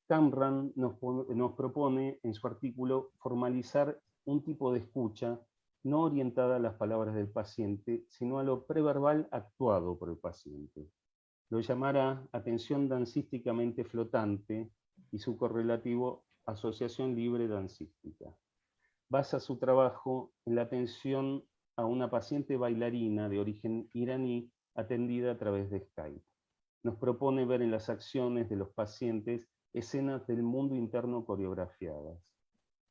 Kamran nos propone en su artículo formalizar un tipo de escucha no orientada a las palabras del paciente, sino a lo preverbal actuado por el paciente. Lo llamará atención dancísticamente flotante y su correlativo asociación libre dancística. Basa su trabajo en la atención a una paciente bailarina de origen iraní atendida a través de Skype. Nos propone ver en las acciones de los pacientes escenas del mundo interno coreografiadas.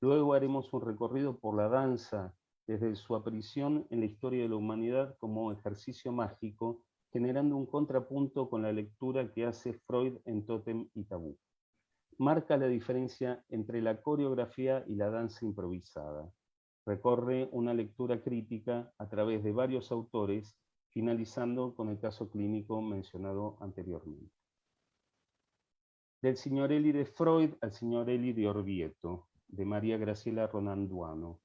Luego haremos un recorrido por la danza desde su aparición en la historia de la humanidad como ejercicio mágico, generando un contrapunto con la lectura que hace Freud en Tótem y Tabú. Marca la diferencia entre la coreografía y la danza improvisada. Recorre una lectura crítica a través de varios autores, finalizando con el caso clínico mencionado anteriormente. Del signorelli de Freud al signorelli de Orvieto, de María Graciela Ronanduano.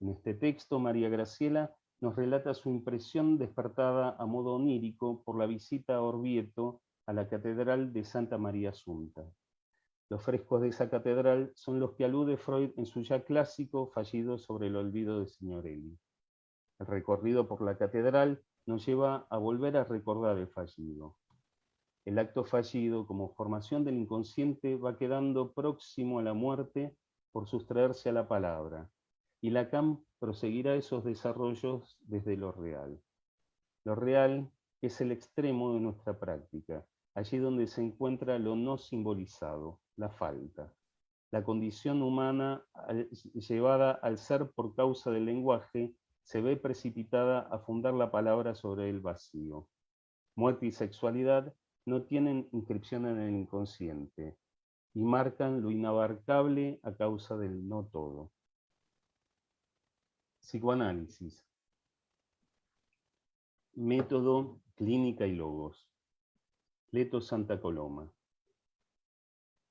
En este texto, María Graciela nos relata su impresión despertada a modo onírico por la visita a Orvieto a la Catedral de Santa María Asunta. Los frescos de esa catedral son los que alude Freud en su ya clásico Fallido sobre el olvido de Signorelli. El recorrido por la catedral nos lleva a volver a recordar el fallido. El acto fallido, como formación del inconsciente, va quedando próximo a la muerte por sustraerse a la palabra, y Lacan proseguirá esos desarrollos desde lo real. Lo real es el extremo de nuestra práctica, allí donde se encuentra lo no simbolizado, la falta, la condición humana llevada al ser por causa del lenguaje, se ve precipitada a fundar la palabra sobre el vacío. Muerte y sexualidad no tienen inscripción en el inconsciente y marcan lo inabarcable a causa del no todo. Psicoanálisis. Método, clínica y logos. Cleto Santa Coloma.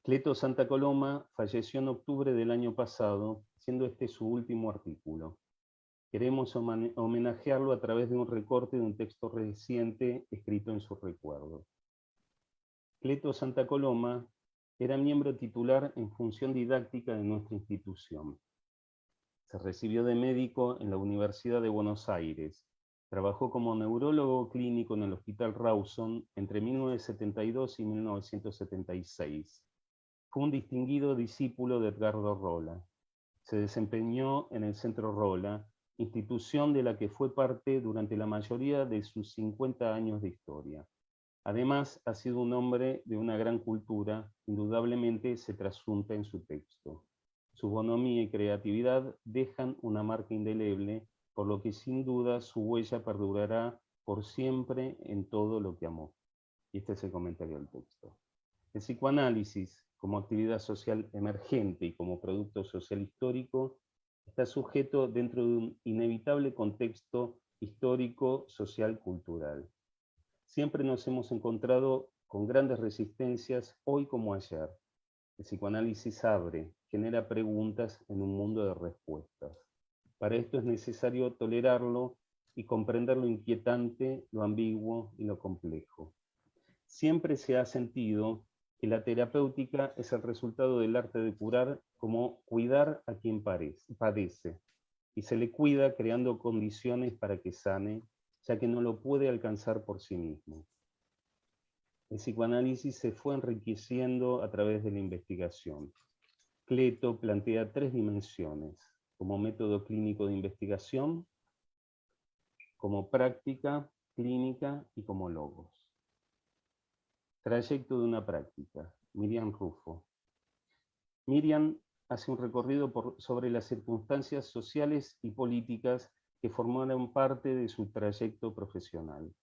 Cleto Santa Coloma falleció en octubre del año pasado, siendo este su último artículo. Queremos homenajearlo a través de un recorte de un texto reciente escrito en su recuerdo. Cleto Santa Coloma era miembro titular en función didáctica de nuestra institución. Se recibió de médico en la Universidad de Buenos Aires. Trabajó como neurólogo clínico en el Hospital Rawson entre 1972 y 1976. Fue un distinguido discípulo de Edgardo Rola. Se desempeñó en el Centro Rola, institución de la que fue parte durante la mayoría de sus 50 años de historia. Además, ha sido un hombre de una gran cultura, indudablemente se trasunta en su texto. Su bonomía y creatividad dejan una marca indeleble, por lo que sin duda su huella perdurará por siempre en todo lo que amó. Y este es el comentario del texto. El psicoanálisis, como actividad social emergente y como producto social histórico, está sujeto dentro de un inevitable contexto histórico, social, cultural. Siempre nos hemos encontrado con grandes resistencias, hoy como ayer. El psicoanálisis abre, genera preguntas en un mundo de respuestas. Para esto es necesario tolerarlo y comprender lo inquietante, lo ambiguo y lo complejo. Siempre se ha sentido que la terapéutica es el resultado del arte de curar como cuidar a quien padece, y se le cuida creando condiciones para que sane, ya que no lo puede alcanzar por sí mismo. El psicoanálisis se fue enriqueciendo a través de la investigación. Cleto plantea 3 dimensiones, como método clínico de investigación, como práctica clínica y como logos. Trayecto de una práctica. Miriam Rufo. Miriam hace un recorrido sobre las circunstancias sociales y políticas que formaron parte de su trayecto profesional.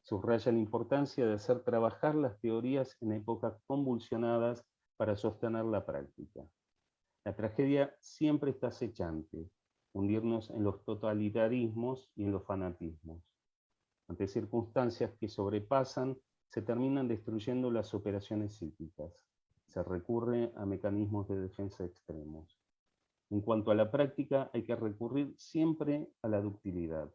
Subraya la importancia de hacer trabajar las teorías en épocas convulsionadas para sostener la práctica. La tragedia siempre está acechante, hundirnos en los totalitarismos y en los fanatismos. Ante circunstancias que sobrepasan, se terminan destruyendo las operaciones psíquicas. Se recurre a mecanismos de defensa extremos. En cuanto a la práctica, hay que recurrir siempre a la ductilidad.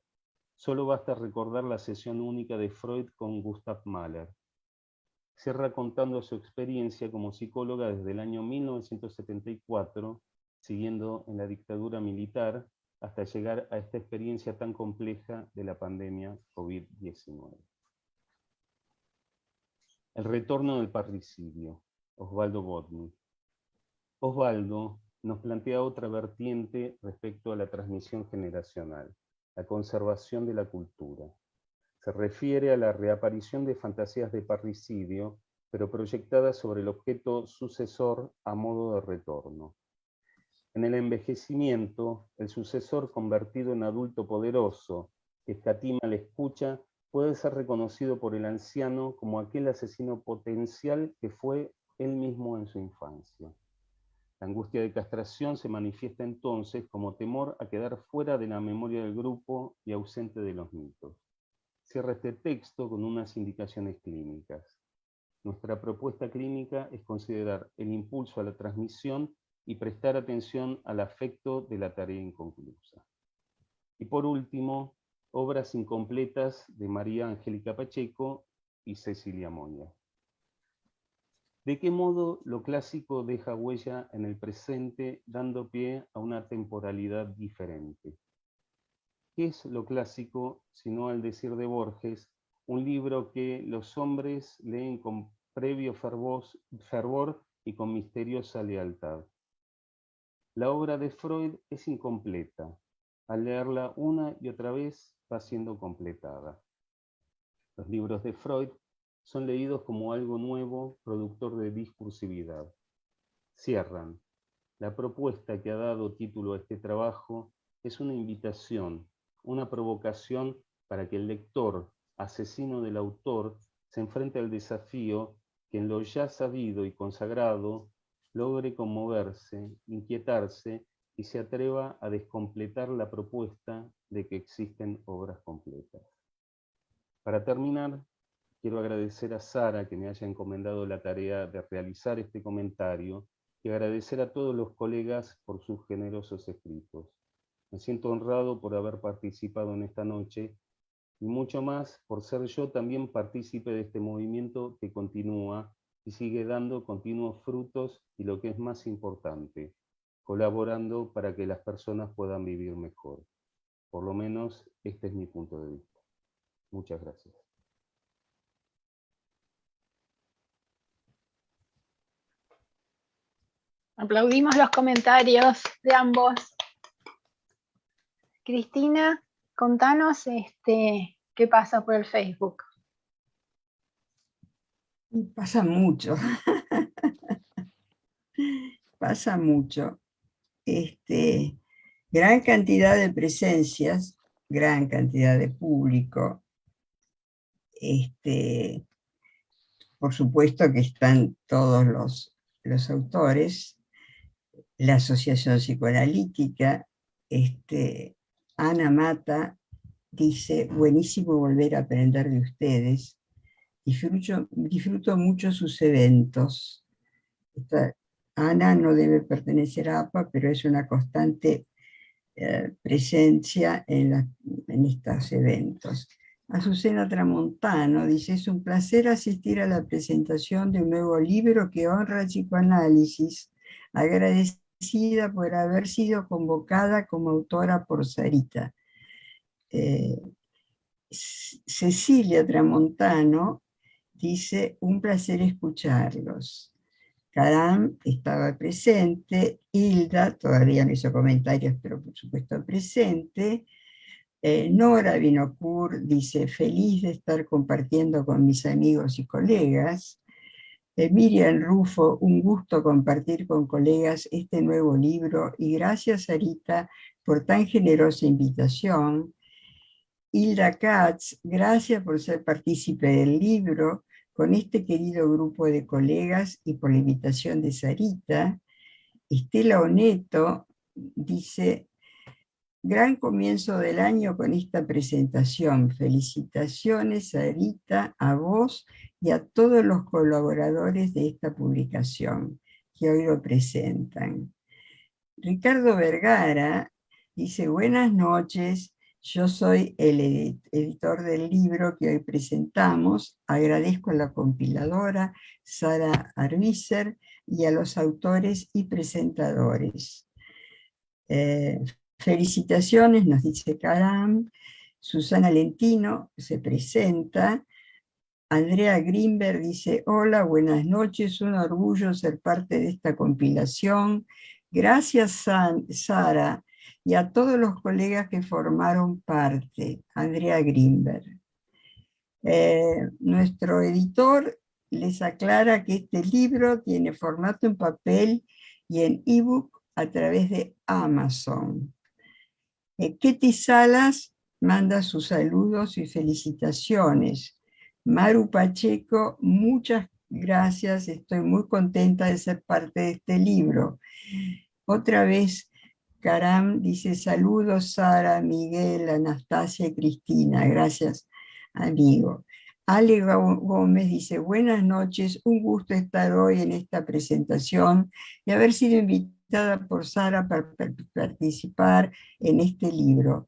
Solo basta recordar la sesión única de Freud con Gustav Mahler. Cierra contando su experiencia como psicóloga desde el año 1974, siguiendo en la dictadura militar, hasta llegar a esta experiencia tan compleja de la pandemia COVID-19. El retorno del parricidio. Osvaldo Bodny. Osvaldo nos plantea otra vertiente respecto a la transmisión generacional, la conservación de la cultura. Se refiere a la reaparición de fantasías de parricidio, pero proyectadas sobre el objeto sucesor a modo de retorno. En el envejecimiento, el sucesor convertido en adulto poderoso, que escatima la escucha, puede ser reconocido por el anciano como aquel asesino potencial que fue él mismo en su infancia. La angustia de castración se manifiesta entonces como temor a quedar fuera de la memoria del grupo y ausente de los mitos. Cierra este texto con unas indicaciones clínicas. Nuestra propuesta clínica es considerar el impulso a la transmisión y prestar atención al afecto de la tarea inconclusa. Y por último, obras incompletas de María Angélica Pacheco y Cecilia Moya. ¿De qué modo lo clásico deja huella en el presente, dando pie a una temporalidad diferente? ¿Qué es lo clásico, sino, al decir de Borges, un libro que los hombres leen con previo fervor y con misteriosa lealtad? La obra de Freud es incompleta. Al leerla una y otra vez va siendo completada. Los libros de Freud son leídos como algo nuevo, productor de discursividad. Cierran. La propuesta que ha dado título a este trabajo es una invitación una provocación para que el lector, asesino del autor, se enfrente al desafío que en lo ya sabido y consagrado logre conmoverse, inquietarse y se atreva a descompletar la propuesta de que existen obras completas. Para terminar, quiero agradecer a Sara que me haya encomendado la tarea de realizar este comentario y agradecer a todos los colegas por sus generosos escritos. Me siento honrado por haber participado en esta noche y mucho más por ser yo también partícipe de este movimiento que continúa y sigue dando continuos frutos y lo que es más importante, colaborando para que las personas puedan vivir mejor. Por lo menos este es mi punto de vista. Muchas gracias. Aplaudimos los comentarios de ambos. Cristina, contanos qué pasa por el Facebook. Y pasa mucho. Pasa mucho. Gran cantidad de presencias, gran cantidad de público. Por supuesto que están todos los autores, la Asociación Psicoanalítica, Ana Mata dice, buenísimo volver a aprender de ustedes, disfruto mucho sus eventos. Ana no debe pertenecer a APA, pero es una constante presencia en estos eventos. Azucena Tramontano dice, es un placer asistir a la presentación de un nuevo libro que honra el psicoanálisis, agradecida por haber sido convocada como autora por Sarita. Cecilia Tramontano dice, un placer escucharlos. Caram estaba presente, Hilda todavía no hizo comentarios, pero por supuesto presente. Nora Binocur dice, feliz de estar compartiendo con mis amigos y colegas. Miriam Rufo, un gusto compartir con colegas este nuevo libro y gracias Sarita por tan generosa invitación. Hilda Katz, gracias por ser partícipe del libro con este querido grupo de colegas y por la invitación de Sarita. Estela Oneto dice, gran comienzo del año con esta presentación. Felicitaciones, Sarita, a vos y a todos los colaboradores de esta publicación que hoy lo presentan. Ricardo Vergara dice, buenas noches, yo soy el editor del libro que hoy presentamos. Agradezco a la compiladora Sara Arbizer y a los autores y presentadores. Felicitaciones, nos dice Caram. Susana Lentino se presenta. Andrea Greenberg dice, hola, buenas noches, un orgullo ser parte de esta compilación. Gracias, Sara, y a todos los colegas que formaron parte. Andrea Greenberg. Nuestro editor les aclara que este libro tiene formato en papel y en ebook a través de Amazon. Ketty Salas manda sus saludos y felicitaciones. Maru Pacheco, muchas gracias, estoy muy contenta de ser parte de este libro. Otra vez, Caram dice, saludos Sara, Miguel, Anastasia y Cristina, gracias amigo. Ale Gómez dice, buenas noches, un gusto estar hoy en esta presentación y haber sido invitada por Sara para participar en este libro.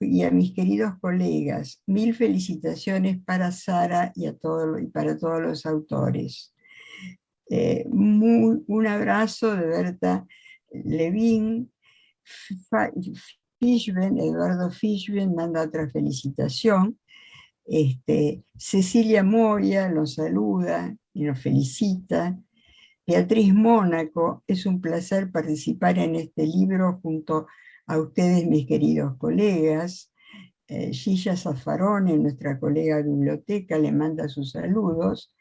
Y a mis queridos colegas, mil felicitaciones para Sara y para todos los autores. Un abrazo de Berta Levin. Eduardo Fishben manda otra felicitación. Cecilia Moria los saluda y nos felicita. Beatriz Mónaco, es un placer participar en este libro junto a ustedes, mis queridos colegas. Gilla Zaffarone, nuestra colega de biblioteca, le manda sus saludos.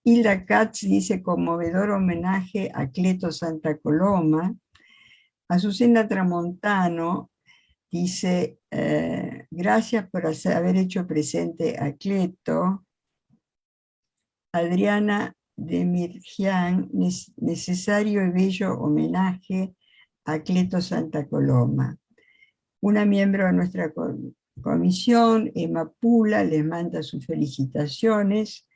Hilda Katz dice, conmovedor homenaje a Cleto Santa Coloma. Azucena Tramontano Dice, gracias por haber hecho presente a Cleto. Adriana de Mirjian, necesario y bello homenaje a Cleto Santa Coloma. Una miembro de nuestra comisión, Emma Pula, les manda sus felicitaciones.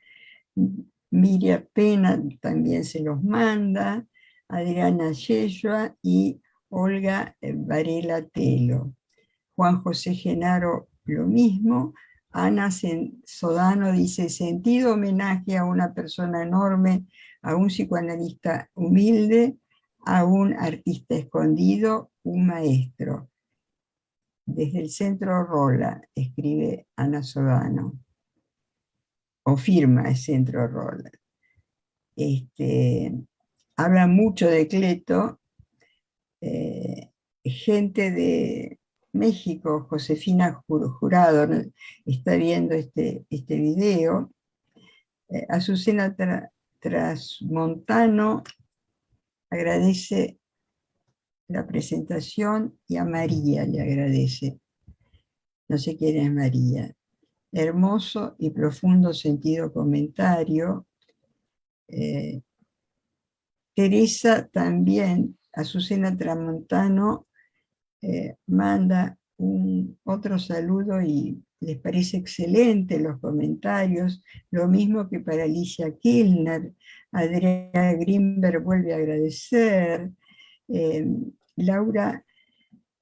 Miriam Pena también se los manda. Adriana Yeshua y Olga Varela Telo. Juan José Genaro lo mismo. Ana Sodano dice, sentido homenaje a una persona enorme, a un psicoanalista humilde, a un artista escondido, un maestro. Desde el Centro Rolla, escribe Ana Sodano, o firma el Centro Rolla. Habla mucho de Cleto, gente de México, Josefina Jurado, está viendo este video. Azucena Trasmontano agradece la presentación y a María le agradece. No sé quién es María. Hermoso y profundo sentido comentario. Teresa también, Azucena Tramontano, manda otro saludo y les parece excelente los comentarios, lo mismo que para Alicia Kilner. Adriana Grimberg vuelve a agradecer. Laura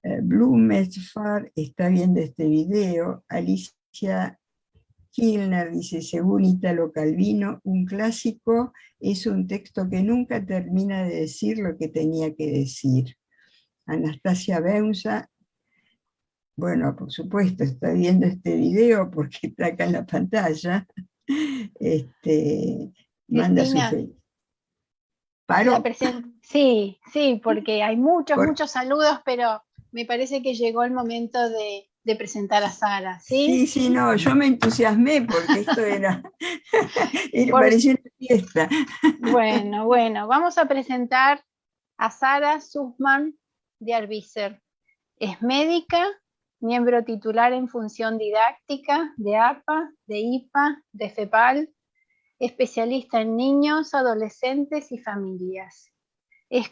Blumesfar está viendo este video. Alicia Kilner dice, según Italo Calvino, un clásico es un texto que nunca termina de decir lo que tenía que decir. Anastasia Beunza, bueno, por supuesto, está viendo este video porque está acá en la pantalla. Manda su fe. ¿Paro? Sí, porque hay muchos saludos, pero me parece que llegó el momento de presentar a Sara, ¿sí? Sí, no, yo me entusiasmé porque esto parecía una fiesta. Bueno, vamos a presentar a Sara Sussman de Arbizer. Es médica, miembro titular en función didáctica de APA, de IPA, de FEPAL, especialista en niños, adolescentes y familias. Es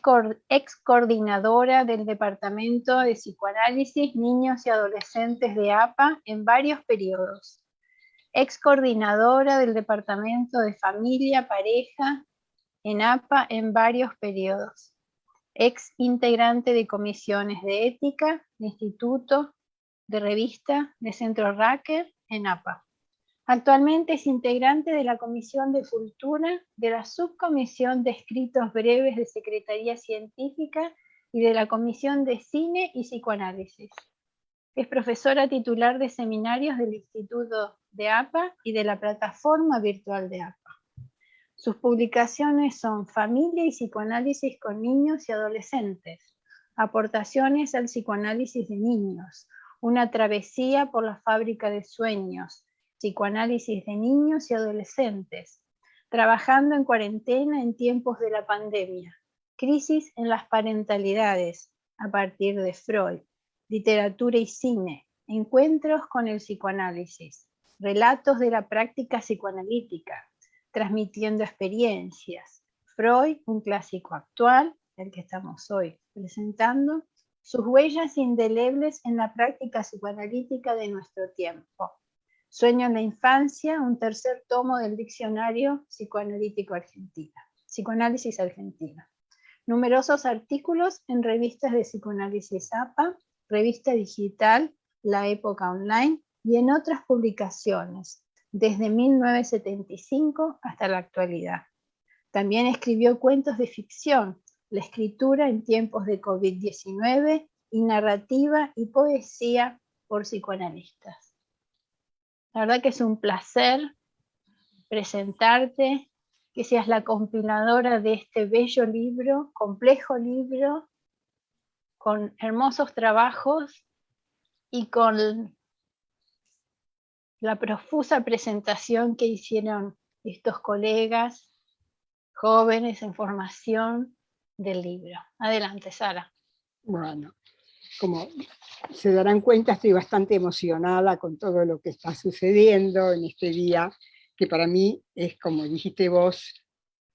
ex coordinadora del Departamento de Psicoanálisis, Niños y Adolescentes de APA en varios periodos. Ex coordinadora del Departamento de Familia, Pareja en APA en varios periodos. Ex integrante de comisiones de ética, de instituto, de revista, de Centro Racker en APA. Actualmente es integrante de la Comisión de Cultura, de la Subcomisión de Escritos Breves de Secretaría Científica y de la Comisión de Cine y Psicoanálisis. Es profesora titular de seminarios del Instituto de APA y de la Plataforma Virtual de APA. Sus publicaciones son Familia y Psicoanálisis con Niños y Adolescentes, Aportaciones al Psicoanálisis de Niños, Una travesía por la fábrica de sueños, Psicoanálisis de Niños y Adolescentes, Trabajando en cuarentena en tiempos de la pandemia, Crisis en las parentalidades, a partir de Freud, Literatura y cine, Encuentros con el psicoanálisis, Relatos de la práctica psicoanalítica, Transmitiendo experiencias, Freud, un clásico actual, el que estamos hoy presentando, Sus huellas indelebles en la práctica psicoanalítica de nuestro tiempo, Sueño en la infancia, un tercer tomo del Diccionario Psicoanalítico Argentina, Psicoanálisis Argentina. Numerosos artículos en revistas de psicoanálisis APA, revista digital La Época Online y en otras publicaciones, desde 1975 hasta la actualidad. También escribió cuentos de ficción, la escritura en tiempos de COVID-19 y narrativa y poesía por psicoanalistas. La verdad que es un placer presentarte, que seas la compiladora de este bello libro, complejo libro, con hermosos trabajos y con la profusa presentación que hicieron estos colegas jóvenes en formación del libro. Adelante, Sara. Bueno, como se darán cuenta, estoy bastante emocionada con todo lo que está sucediendo en este día, que para mí es, como dijiste vos,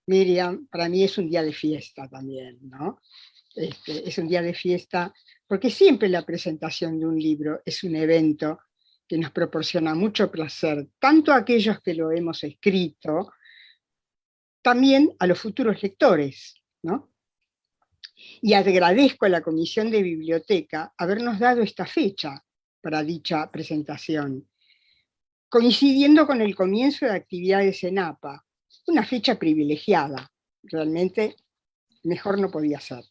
Miriam, para mí es un día de fiesta también, ¿no? Es un día de fiesta, porque siempre la presentación de un libro es un evento que nos proporciona mucho placer, tanto a aquellos que lo hemos escrito, también a los futuros lectores, ¿no? Y agradezco a la Comisión de Biblioteca habernos dado esta fecha para dicha presentación, coincidiendo con el comienzo de actividades en APA, una fecha privilegiada, realmente mejor no podía ser.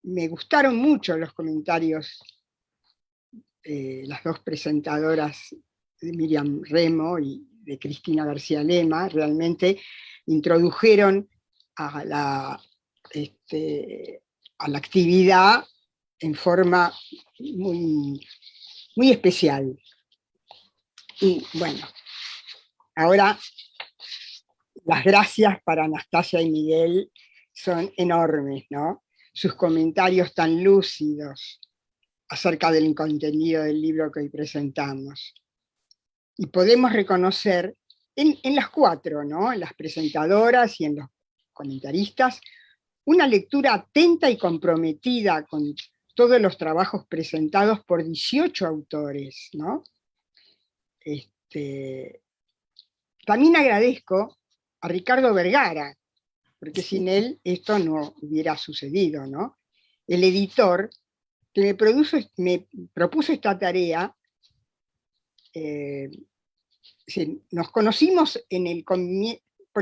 Me gustaron mucho los comentarios de las dos presentadoras, de Miriam Remo y de Cristina García Lema, realmente introdujeron a la actividad en forma muy, muy especial. Y bueno, ahora las gracias para Anastasia y Miguel son enormes, ¿no? Sus comentarios tan lúcidos acerca del contenido del libro que hoy presentamos. Y podemos reconocer en las cuatro, ¿no? En las presentadoras y en los comentaristas, una lectura atenta y comprometida con todos los trabajos presentados por 18 autores, ¿no? También agradezco a Ricardo Vergara, porque sin él esto no hubiera sucedido, ¿no? El editor que me propuso esta tarea. Nos conocimos en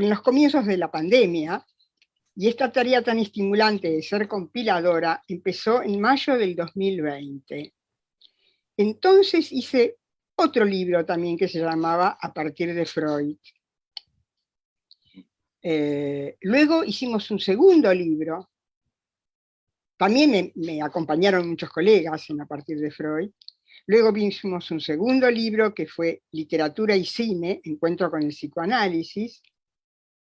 los comienzos de la pandemia, y esta tarea tan estimulante de ser compiladora empezó en mayo del 2020. Entonces hice otro libro también que se llamaba A partir de Freud. Luego hicimos un segundo libro, también me acompañaron muchos colegas en A partir de Freud. Luego hicimos un segundo libro que fue Literatura y Cine, Encuentro con el Psicoanálisis,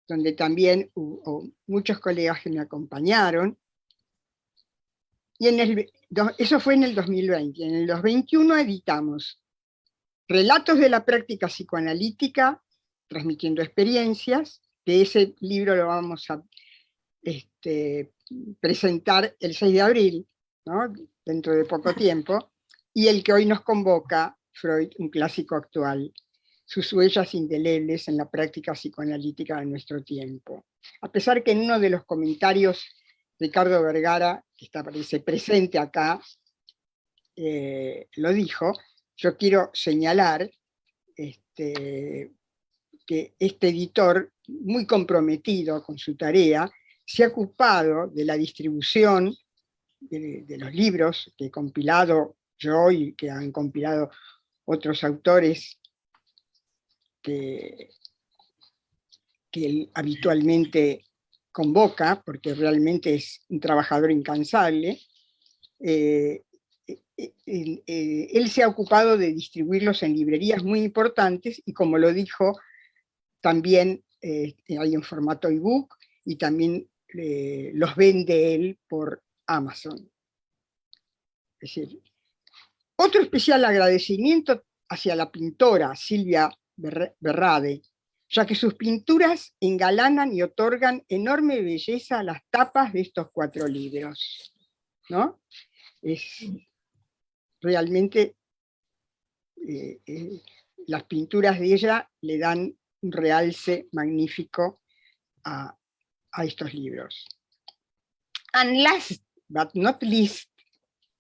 donde también hubo muchos colegas que me acompañaron. Y eso fue en el 2020. En el 2021 editamos Relatos de la práctica psicoanalítica, transmitiendo experiencias, que ese libro lo vamos a presentar el 6 de abril, ¿no? Dentro de poco tiempo, y el que hoy nos convoca, Freud, un clásico actual, sus huellas indelebles en la práctica psicoanalítica de nuestro tiempo. A pesar que en uno de los comentarios, Ricardo Vergara, que está presente acá, lo dijo, yo quiero señalar que este editor, muy comprometido con su tarea, se ha ocupado de la distribución de los libros que he compilado yo y que han compilado otros autores que él habitualmente convoca, porque realmente es un trabajador incansable. Él se ha ocupado de distribuirlos en librerías muy importantes, y como lo dijo, también hay en formato ebook, y también los vende él por Amazon. Es decir, otro especial agradecimiento hacia la pintora Silvia Berrade, ya que sus pinturas engalanan y otorgan enorme belleza a las tapas de estos 4 libros, ¿no? Realmente las pinturas de ella le dan un realce magnífico a estos libros. And last but not least,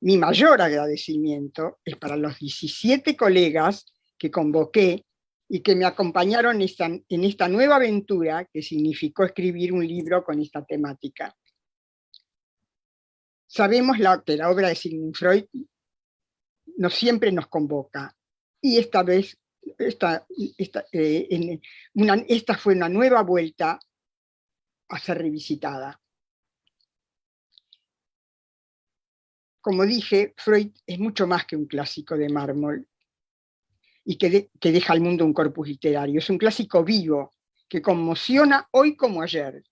mi mayor agradecimiento es para los 17 colegas que convoqué y que me acompañaron en esta nueva aventura que significó escribir un libro con esta temática. Sabemos que la obra de Sigmund Freud no siempre nos convoca, y esta vez esta fue una nueva vuelta a ser revisitada. Como dije, Freud es mucho más que un clásico de mármol y que deja al mundo un corpus literario. Es un clásico vivo que conmociona hoy como ayer.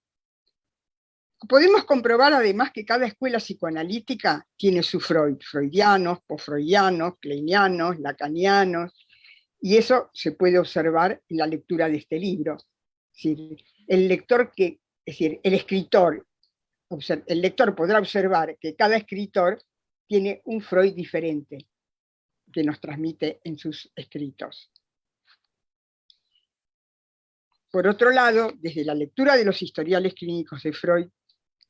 Podemos comprobar además que cada escuela psicoanalítica tiene su Freud, freudianos, postfreudianos, kleinianos, lacanianos, y eso se puede observar en la lectura de este libro. Es decir, el lector podrá observar que cada escritor tiene un Freud diferente que nos transmite en sus escritos. Por otro lado, desde la lectura de los historiales clínicos de Freud,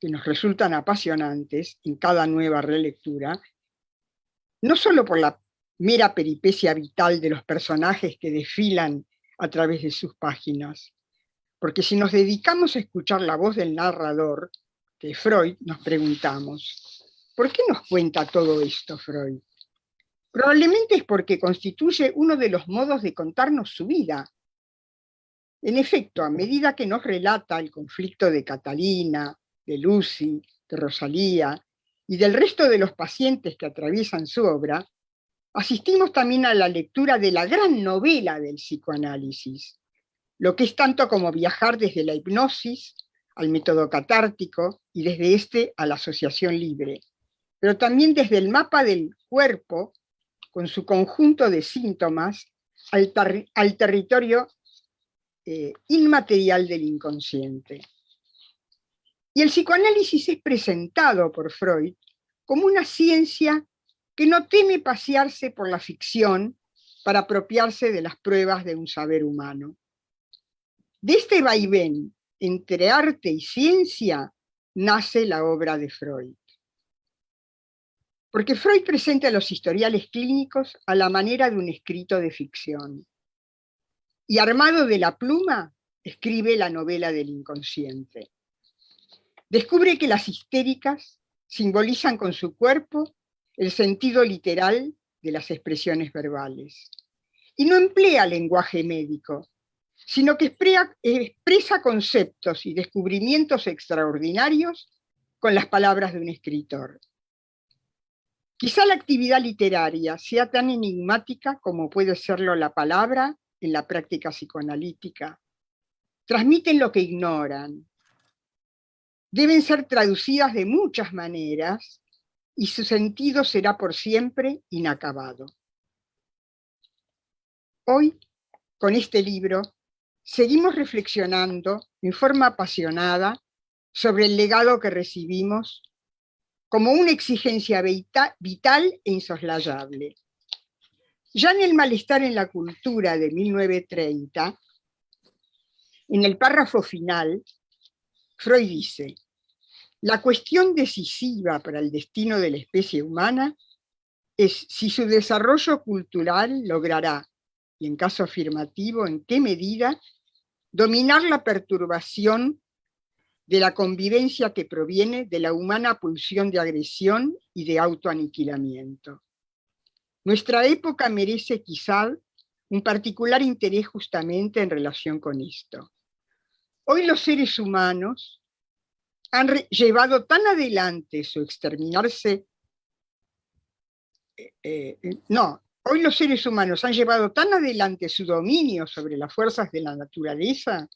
que nos resultan apasionantes en cada nueva relectura, no solo por la mera peripecia vital de los personajes que desfilan a través de sus páginas, porque si nos dedicamos a escuchar la voz del narrador, que es Freud, nos preguntamos, ¿por qué nos cuenta todo esto Freud? Probablemente es porque constituye uno de los modos de contarnos su vida. En efecto, a medida que nos relata el conflicto de Catalina, de Lucy, de Rosalía y del resto de los pacientes que atraviesan su obra, asistimos también a la lectura de la gran novela del psicoanálisis, lo que es tanto como viajar desde la hipnosis al método catártico y desde este a la asociación libre, pero también desde el mapa del cuerpo, con su conjunto de síntomas, al territorio inmaterial del inconsciente. Y el psicoanálisis es presentado por Freud como una ciencia que no teme pasearse por la ficción para apropiarse de las pruebas de un saber humano. De este vaivén entre arte y ciencia nace la obra de Freud. Porque Freud presenta los historiales clínicos a la manera de un escrito de ficción. Y armado de la pluma, escribe la novela del inconsciente. Descubre que las histéricas simbolizan con su cuerpo el sentido literal de las expresiones verbales. Y no emplea lenguaje médico, sino que expresa conceptos y descubrimientos extraordinarios con las palabras de un escritor. Quizá la actividad literaria sea tan enigmática como puede serlo la palabra en la práctica psicoanalítica. Transmiten lo que ignoran. Deben ser traducidas de muchas maneras y su sentido será por siempre inacabado. Hoy, con este libro, seguimos reflexionando en forma apasionada sobre el legado que recibimos como una exigencia vital e insoslayable. Ya en El malestar en la cultura de 1930, en el párrafo final, Freud dice: la cuestión decisiva para el destino de la especie humana es si su desarrollo cultural logrará, y en caso afirmativo, en qué medida, dominar la perturbación de la convivencia que proviene de la humana pulsión de agresión y de autoaniquilamiento. Nuestra época merece quizá un particular interés justamente en relación con esto. Hoy los seres humanos han llevado tan adelante su hoy los seres humanos han llevado tan adelante su dominio sobre las fuerzas de la naturaleza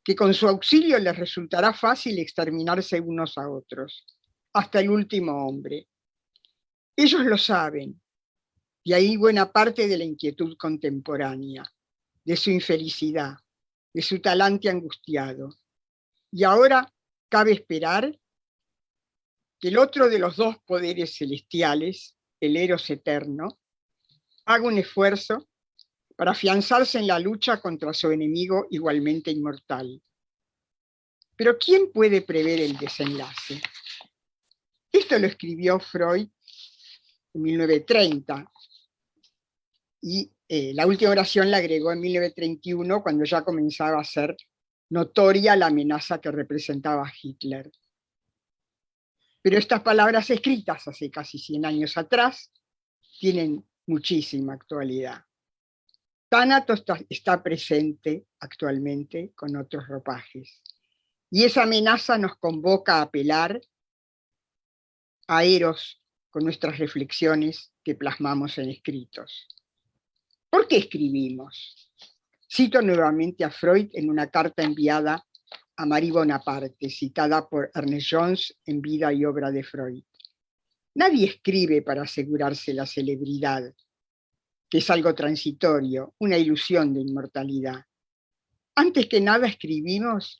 que con su auxilio les resultará fácil exterminarse unos a otros, hasta el último hombre. Ellos lo saben, y ahí buena parte de la inquietud contemporánea, de su infelicidad, de su talante angustiado. Y ahora cabe esperar que el otro de los dos poderes celestiales, el Eros eterno, haga un esfuerzo para afianzarse en la lucha contra su enemigo igualmente inmortal. Pero ¿quién puede prever el desenlace? Esto lo escribió Freud en 1930, y la última oración la agregó en 1931, cuando ya comenzaba a ser notoria la amenaza que representaba Hitler. Pero estas palabras escritas hace casi 100 años atrás tienen muchísima actualidad. Tánatos está presente actualmente con otros ropajes. Y esa amenaza nos convoca a apelar a Eros con nuestras reflexiones que plasmamos en escritos. ¿Por qué escribimos? Cito nuevamente a Freud en una carta enviada a Marie Bonaparte, citada por Ernest Jones en Vida y obra de Freud. Nadie escribe para asegurarse la celebridad, que es algo transitorio, una ilusión de inmortalidad. Antes que nada escribimos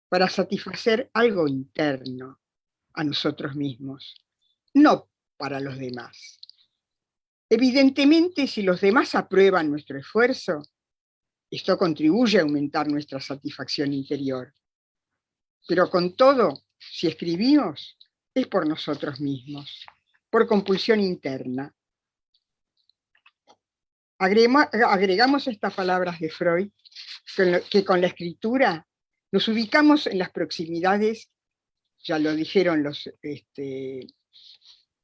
para satisfacer algo interno a nosotros mismos, no para los demás. Evidentemente, si los demás aprueban nuestro esfuerzo, esto contribuye a aumentar nuestra satisfacción interior. Pero con todo, si escribimos, es por nosotros mismos, por compulsión interna. Agregamos estas palabras de Freud, que con la escritura nos ubicamos en las proximidades, ya lo dijeron los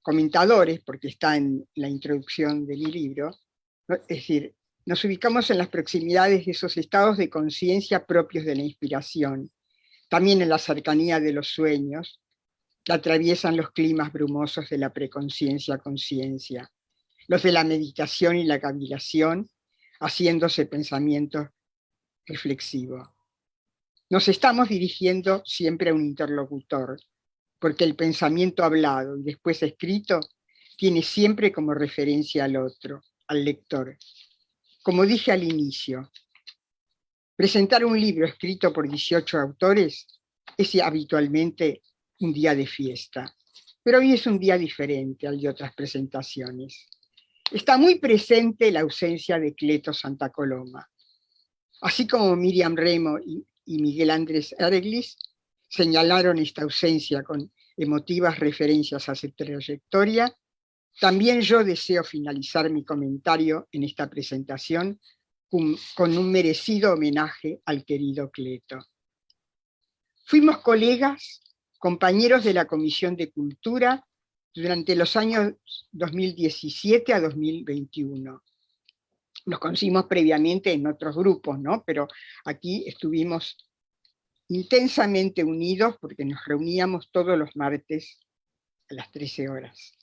comentadores, porque está en la introducción de mi libro, ¿no? Es decir, nos ubicamos en las proximidades de esos estados de conciencia propios de la inspiración, también en la cercanía de los sueños, que atraviesan los climas brumosos de la preconciencia-conciencia, los de la meditación y la cavilación, haciéndose pensamiento reflexivo. Nos estamos dirigiendo siempre a un interlocutor, porque el pensamiento hablado y después escrito tiene siempre como referencia al otro, al lector. Como dije al inicio, presentar un libro escrito por 18 autores es habitualmente un día de fiesta, pero hoy es un día diferente al de otras presentaciones. Está muy presente la ausencia de Cleto Santa Coloma. Así como Miriam Remo y Miguel Andrés Erglis señalaron esta ausencia con emotivas referencias a su trayectoria, también yo deseo finalizar mi comentario en esta presentación con un merecido homenaje al querido Cleto. Fuimos colegas, compañeros de la Comisión de Cultura durante los años 2017 a 2021. Nos conocimos previamente en otros grupos, ¿no? Pero aquí estuvimos intensamente unidos porque nos reuníamos todos los martes a las 13 horas.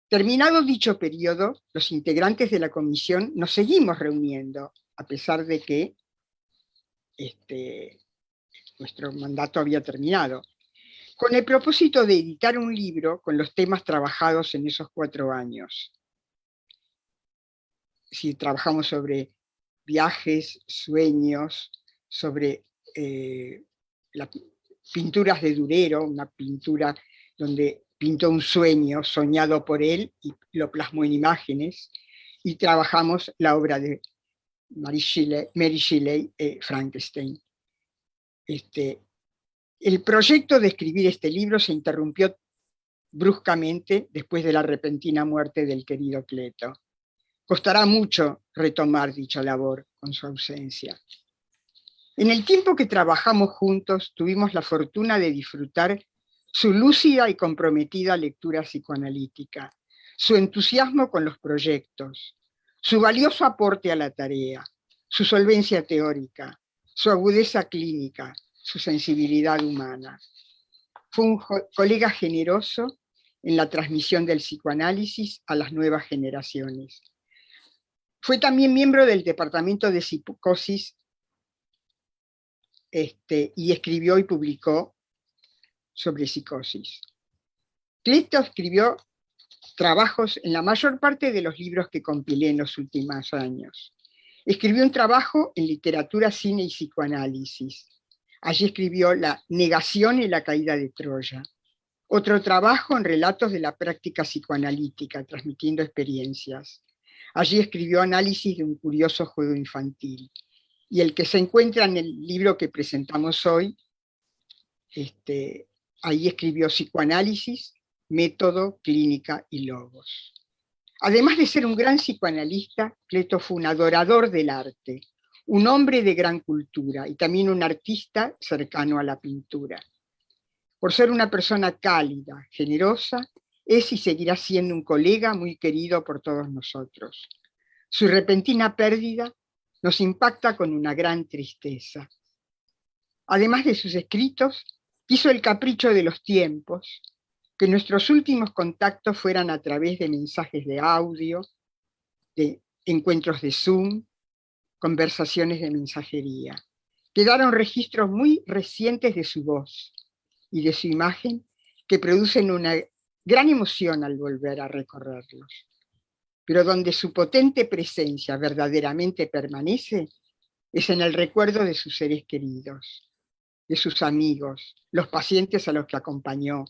Terminado dicho periodo, los integrantes de la comisión nos seguimos reuniendo, a pesar de que nuestro mandato había terminado, con el propósito de editar un libro con los temas trabajados en esos 4 años. Si trabajamos sobre viajes, sueños, sobre las pinturas de Durero, una pintura donde pintó un sueño soñado por él y lo plasmó en imágenes, y trabajamos la obra de Mary Shelley, Frankenstein. El proyecto de escribir este libro se interrumpió bruscamente después de la repentina muerte del querido Cleto. Costará mucho retomar dicha labor con su ausencia. En el tiempo que trabajamos juntos, tuvimos la fortuna de disfrutar su lúcida y comprometida lectura psicoanalítica, su entusiasmo con los proyectos, su valioso aporte a la tarea, su solvencia teórica, su agudeza clínica, su sensibilidad humana. Fue un colega generoso en la transmisión del psicoanálisis a las nuevas generaciones. Fue también miembro del Departamento de Psicosis y escribió y publicó sobre psicosis. Cleto escribió trabajos en la mayor parte de los libros que compilé en los últimos años. Escribió un trabajo en literatura, cine y psicoanálisis. Allí escribió La negación y la caída de Troya. Otro trabajo en relatos de la práctica psicoanalítica, transmitiendo experiencias. Allí escribió Análisis de un curioso juego infantil. Y el que se encuentra en el libro que presentamos hoy, ahí escribió Psicoanálisis, Método, Clínica y Logos. Además de ser un gran psicoanalista, Cleto fue un adorador del arte, un hombre de gran cultura y también un artista cercano a la pintura. Por ser una persona cálida, generosa, es y seguirá siendo un colega muy querido por todos nosotros. Su repentina pérdida nos impacta con una gran tristeza. Además de sus escritos, quiso el capricho de los tiempos, que nuestros últimos contactos fueran a través de mensajes de audio, de encuentros de Zoom, conversaciones de mensajería. Quedaron registros muy recientes de su voz y de su imagen que producen una gran emoción al volver a recorrerlos. Pero donde su potente presencia verdaderamente permanece es en el recuerdo de sus seres queridos, de sus amigos, los pacientes a los que acompañó,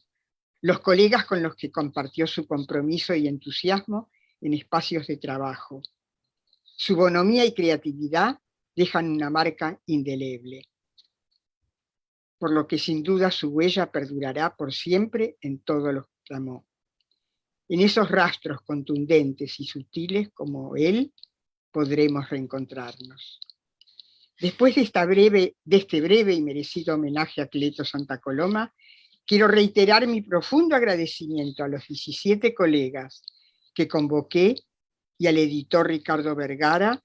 los colegas con los que compartió su compromiso y entusiasmo en espacios de trabajo. Su bonomía y creatividad dejan una marca indeleble, por lo que sin duda su huella perdurará por siempre en todo lo que amó. En esos rastros contundentes y sutiles como él, podremos reencontrarnos. Después de este breve y merecido homenaje a Cleto Santa Coloma, quiero reiterar mi profundo agradecimiento a los 17 colegas que convoqué y al editor Ricardo Vergara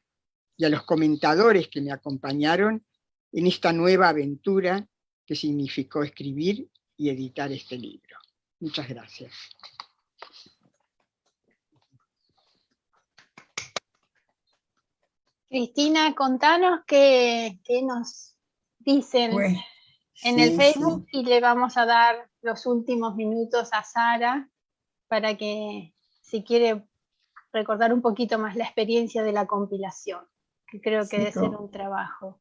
y a los comentadores que me acompañaron en esta nueva aventura que significó escribir y editar este libro. Muchas gracias. Cristina, contanos qué nos dicen Pues, en sí, el Facebook, sí. y le vamos a dar los últimos minutos a Sara para que, si quiere, recordar un poquito más la experiencia de la compilación, que creo que Sí, debe ser un trabajo.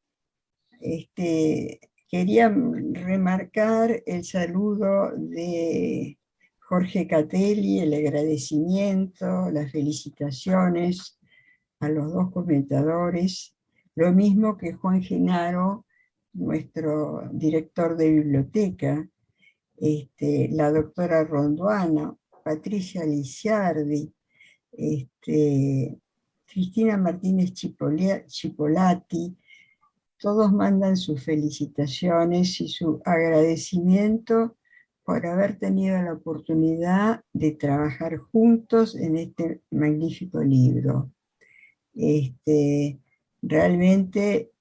Quería remarcar el saludo de Jorge Catelli, el agradecimiento, las felicitaciones a los dos comentadores, lo mismo que Juan Genaro, nuestro director de biblioteca, la doctora Ronduana, Patricia Lisiardi, Cristina Martínez Chipolati, todos mandan sus felicitaciones y su agradecimiento por haber tenido la oportunidad de trabajar juntos en este magnífico libro. Realmente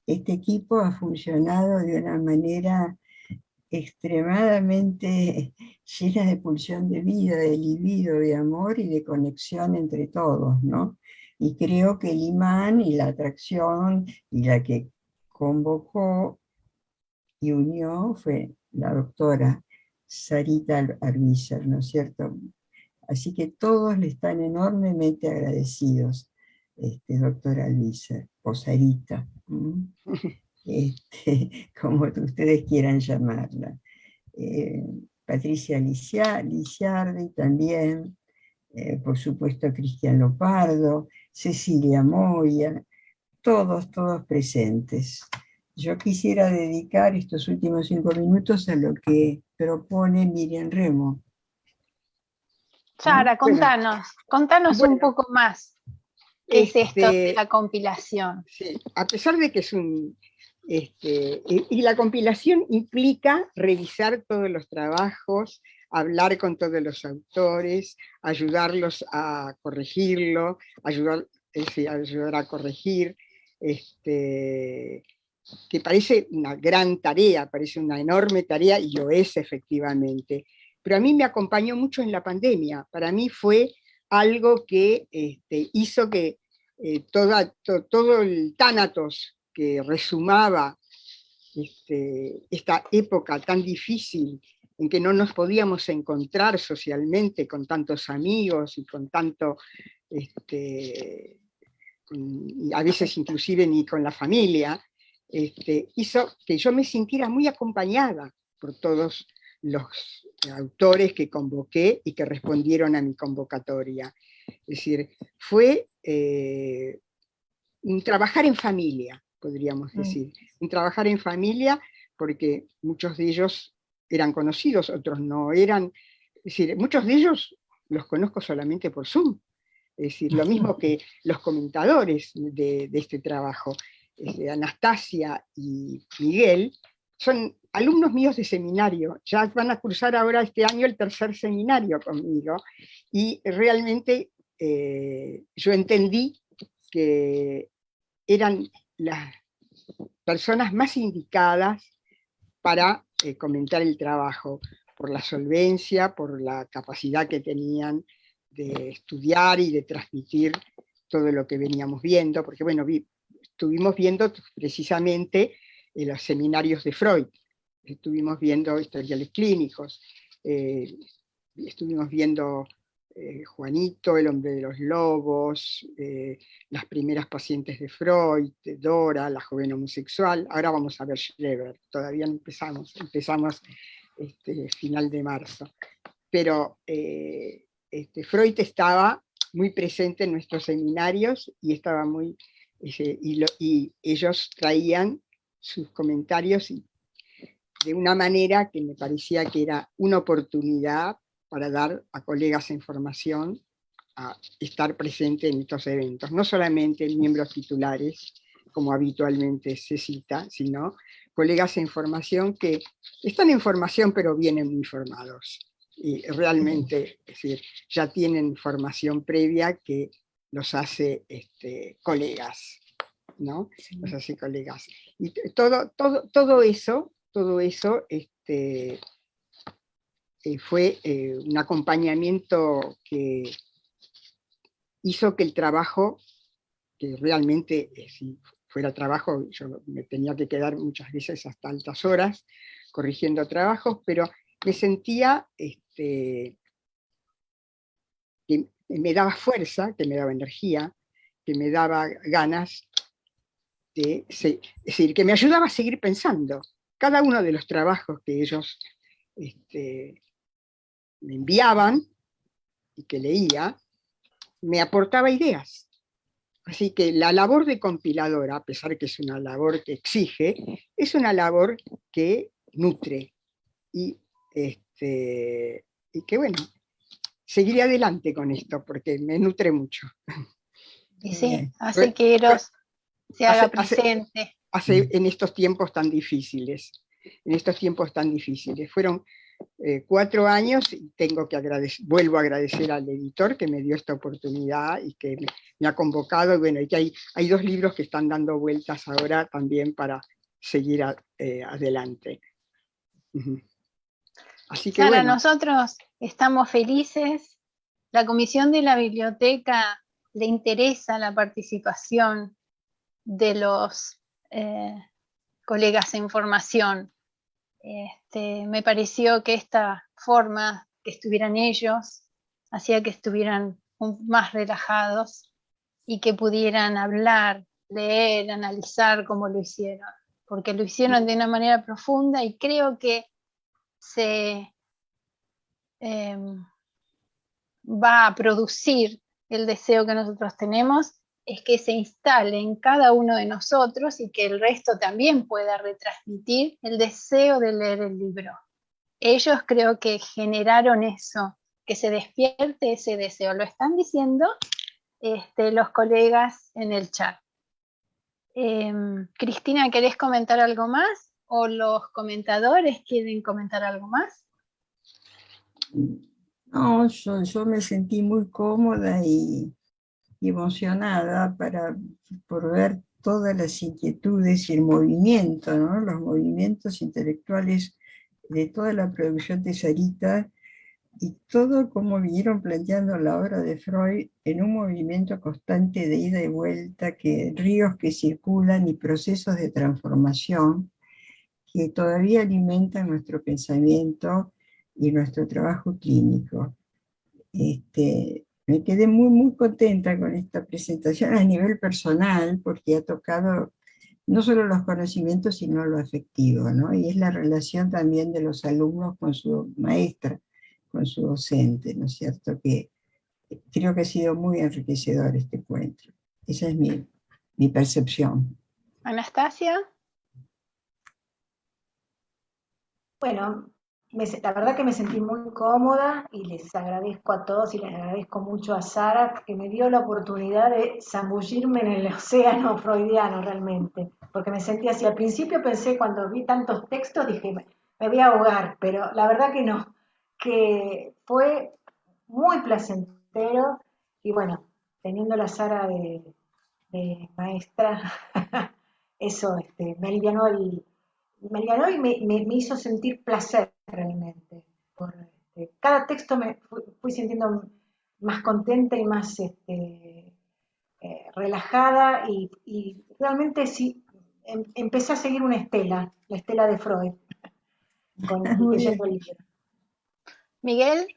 este equipo ha funcionado de una manera extremadamente llena de pulsión de vida, de libido, de amor y de conexión entre todos, ¿no? Y creo que el imán y la atracción y la que convocó y unió fue la doctora Sarita Arbizer, ¿no es cierto? Así que todos le están enormemente agradecidos, doctora Arbizer, o Sarita, como ustedes quieran llamarla. Patricia Lisiardi también, por supuesto Cristian Lopardo, Cecilia Moya, todos presentes. Yo quisiera dedicar estos últimos 5 minutos a lo que propone Miriam Remo. Sara, contanos bueno, un poco más. ¿Qué es esto de la compilación? Sí, a pesar de que es un... y la compilación implica revisar todos los trabajos, hablar con todos los autores, ayudarlos a corregirlo, ayudar a corregir, que parece una gran tarea, parece una enorme tarea, y lo es efectivamente. Pero a mí me acompañó mucho en la pandemia. Para mí fue algo que hizo que todo el tánatos que resumaba esta época tan difícil en que no nos podíamos encontrar socialmente con tantos amigos y con tanto, a veces inclusive ni con la familia, hizo que yo me sintiera muy acompañada por todos los autores que convoqué y que respondieron a mi convocatoria. Es decir, fue un trabajar en familia, podríamos decir. Un trabajar en familia porque muchos de ellos eran conocidos, otros no eran. Es decir, muchos de ellos los conozco solamente por Zoom. Es decir, lo mismo que los comentadores de este trabajo. Anastasia y Miguel son alumnos míos de seminario, ya van a cursar ahora este año el 3er seminario conmigo, y realmente yo entendí que eran las personas más indicadas para comentar el trabajo, por la solvencia, por la capacidad que tenían de estudiar y de transmitir todo lo que veníamos viendo, porque bueno, estuvimos viendo precisamente los seminarios de Freud, estuvimos viendo historiales clínicos, estuvimos viendo Juanito, el hombre de los lobos, las primeras pacientes de Freud, Dora, la joven homosexual. Ahora vamos a ver Schreber, todavía no empezamos final de marzo. Pero Freud estaba muy presente en nuestros seminarios y estaba muy, y ellos traían sus comentarios de una manera que me parecía que era una oportunidad para dar a colegas en formación a estar presente en estos eventos, no solamente miembros titulares, como habitualmente se cita, sino colegas en formación que están en formación pero vienen muy formados. Y realmente, es decir, ya tienen formación previa que los hace colegas, ¿no? Los hace colegas. Y todo eso fue un acompañamiento que hizo que el trabajo, que realmente si fuera trabajo, yo me tenía que quedar muchas veces hasta altas horas corrigiendo trabajos, pero me sentía que me daba fuerza, que me daba energía, que me daba ganas de, es decir, que me ayudaba a seguir pensando. Cada uno de los trabajos que ellos me enviaban y que leía, me aportaba ideas. Así que la labor de compiladora, a pesar de que es una labor que exige, es una labor que nutre y que bueno, seguiré adelante con esto porque me nutre mucho. Y sí, hace que Eros se haga presente. En estos tiempos tan difíciles. Fueron 4 años y vuelvo a agradecer al editor que me dio esta oportunidad y que me ha convocado. Y bueno, y que hay 2 libros que están dando vueltas ahora también para seguir adelante. Así que Sara, bueno. nosotros estamos felices. La Comisión de la Biblioteca le interesa la participación de los colegas en formación. Me pareció que esta forma que estuvieran ellos hacía que estuvieran más relajados y que pudieran hablar, leer, analizar como lo hicieron, porque lo hicieron de una manera profunda y creo que se va a producir el deseo que nosotros tenemos, es que se instale en cada uno de nosotros y que el resto también pueda retransmitir el deseo de leer el libro. Ellos creo que generaron eso, que se despierte ese deseo. Lo están diciendo los colegas en el chat. Cristina, ¿querés comentar algo más? ¿O los comentadores quieren comentar algo más? No, yo me sentí muy cómoda y emocionada por ver todas las inquietudes y el movimiento, ¿no? Los movimientos intelectuales de toda la producción de Sarita y todo como vinieron planteando la obra de Freud en un movimiento constante de ida y vuelta, ríos que circulan y procesos de transformación que todavía alimentan nuestro pensamiento y nuestro trabajo clínico. Me quedé muy, muy contenta con esta presentación a nivel personal, porque ha tocado no solo los conocimientos, sino lo afectivo, ¿no? Y es la relación también de los alumnos con su maestra, con su docente, ¿no es cierto? Que creo que ha sido muy enriquecedor este encuentro. Esa es mi percepción. Anastasia. Bueno, la verdad que me sentí muy cómoda y les agradezco a todos y les agradezco mucho a Sara que me dio la oportunidad de zambullirme en el océano freudiano realmente, porque me sentí así. Al principio pensé, cuando vi tantos textos, dije, me voy a ahogar, pero la verdad que no, que fue muy placentero y bueno, teniendo la Sara de maestra, eso me alivianó y me hizo sentir placer realmente. Cada texto me fui sintiendo más contenta y más relajada y realmente sí, empecé a seguir una estela, la estela de Freud, Muy leyendo bien. el libro. Miguel,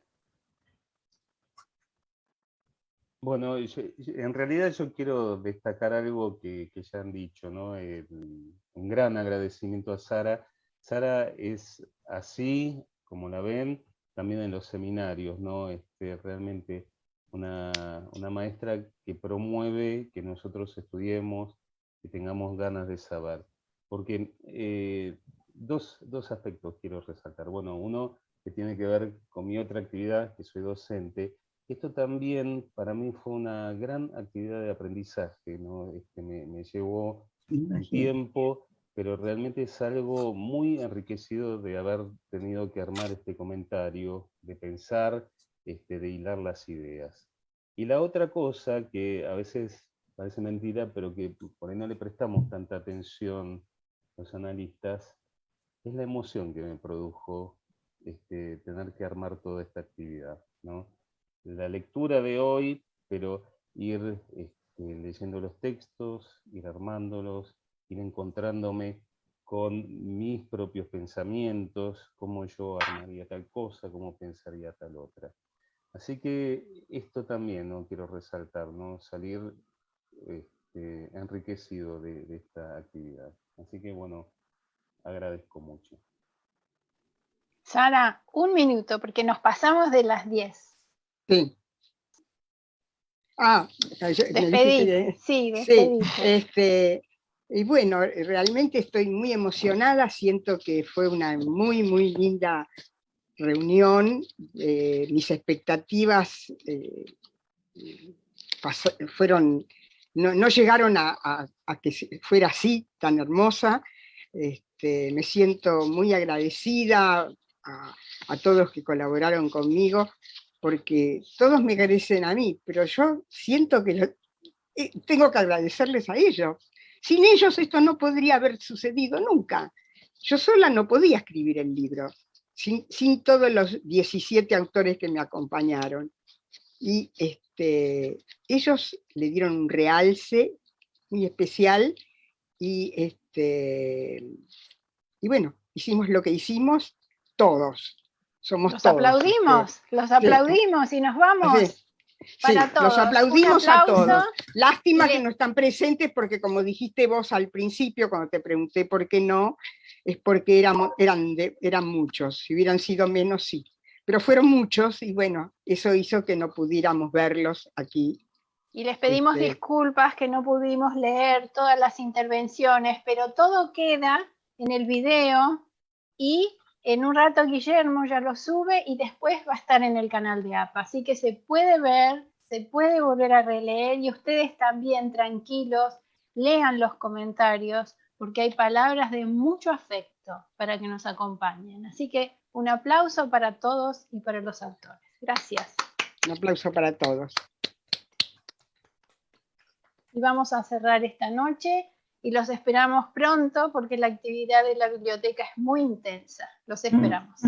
Bueno, en realidad yo quiero destacar algo que ya han dicho, ¿no? Un gran agradecimiento a Sara. Sara es así, como la ven, también en los seminarios, ¿no? Realmente una maestra que promueve que nosotros estudiemos, que tengamos ganas de saber. Porque dos aspectos quiero resaltar. Bueno, uno que tiene que ver con mi otra actividad, que soy docente. Esto también para mí fue una gran actividad de aprendizaje, ¿no? Me llevó un Imagínate. tiempo, pero realmente es algo muy enriquecido de haber tenido que armar este comentario, de pensar, de hilar las ideas. Y la otra cosa que a veces parece mentira, pero que por ahí no le prestamos tanta atención los analistas, es la emoción que me produjo tener que armar toda esta actividad, ¿no? La lectura de hoy, pero ir leyendo los textos, ir armándolos, ir encontrándome con mis propios pensamientos, cómo yo armaría tal cosa, cómo pensaría tal otra. Así que esto también, ¿no? Quiero resaltar, ¿no? Salir enriquecido de esta actividad. Así que bueno, agradezco mucho. Sara, un minuto, porque nos pasamos de las 10. Sí. Me dijiste Despedí, que... sí, Sí, despedí. y bueno, realmente estoy muy emocionada, siento que fue una muy, muy linda reunión, mis expectativas fueron, no llegaron a que fuera así, tan hermosa. Me siento muy agradecida a todos que colaboraron conmigo, porque todos me agradecen a mí, pero yo siento que tengo que agradecerles a ellos. Sin ellos esto no podría haber sucedido nunca. Yo sola no podía escribir el libro, sin todos los 17 autores que me acompañaron. Y ellos le dieron un realce muy especial y, y bueno, hicimos lo que hicimos todos. Somos Los todos. aplaudimos y nos vamos. Sí, Para todos. los aplaudimos Un a aplauso. todos. Lástima Y que no están presentes porque, como dijiste vos al principio, cuando te pregunté por qué no, es porque eran muchos. Si hubieran sido menos, sí. Pero fueron muchos y bueno, eso hizo que no pudiéramos verlos aquí. Y les pedimos disculpas que no pudimos leer todas las intervenciones, pero todo queda en el video y en un rato Guillermo ya lo sube y después va a estar en el canal de APA. Así que se puede ver, se puede volver a releer y ustedes también tranquilos, lean los comentarios porque hay palabras de mucho afecto para que nos acompañen. Así que un aplauso para todos y para los autores. Gracias. Un aplauso para todos. Y vamos a cerrar esta noche y los esperamos pronto porque la actividad de la biblioteca es muy intensa. Los esperamos.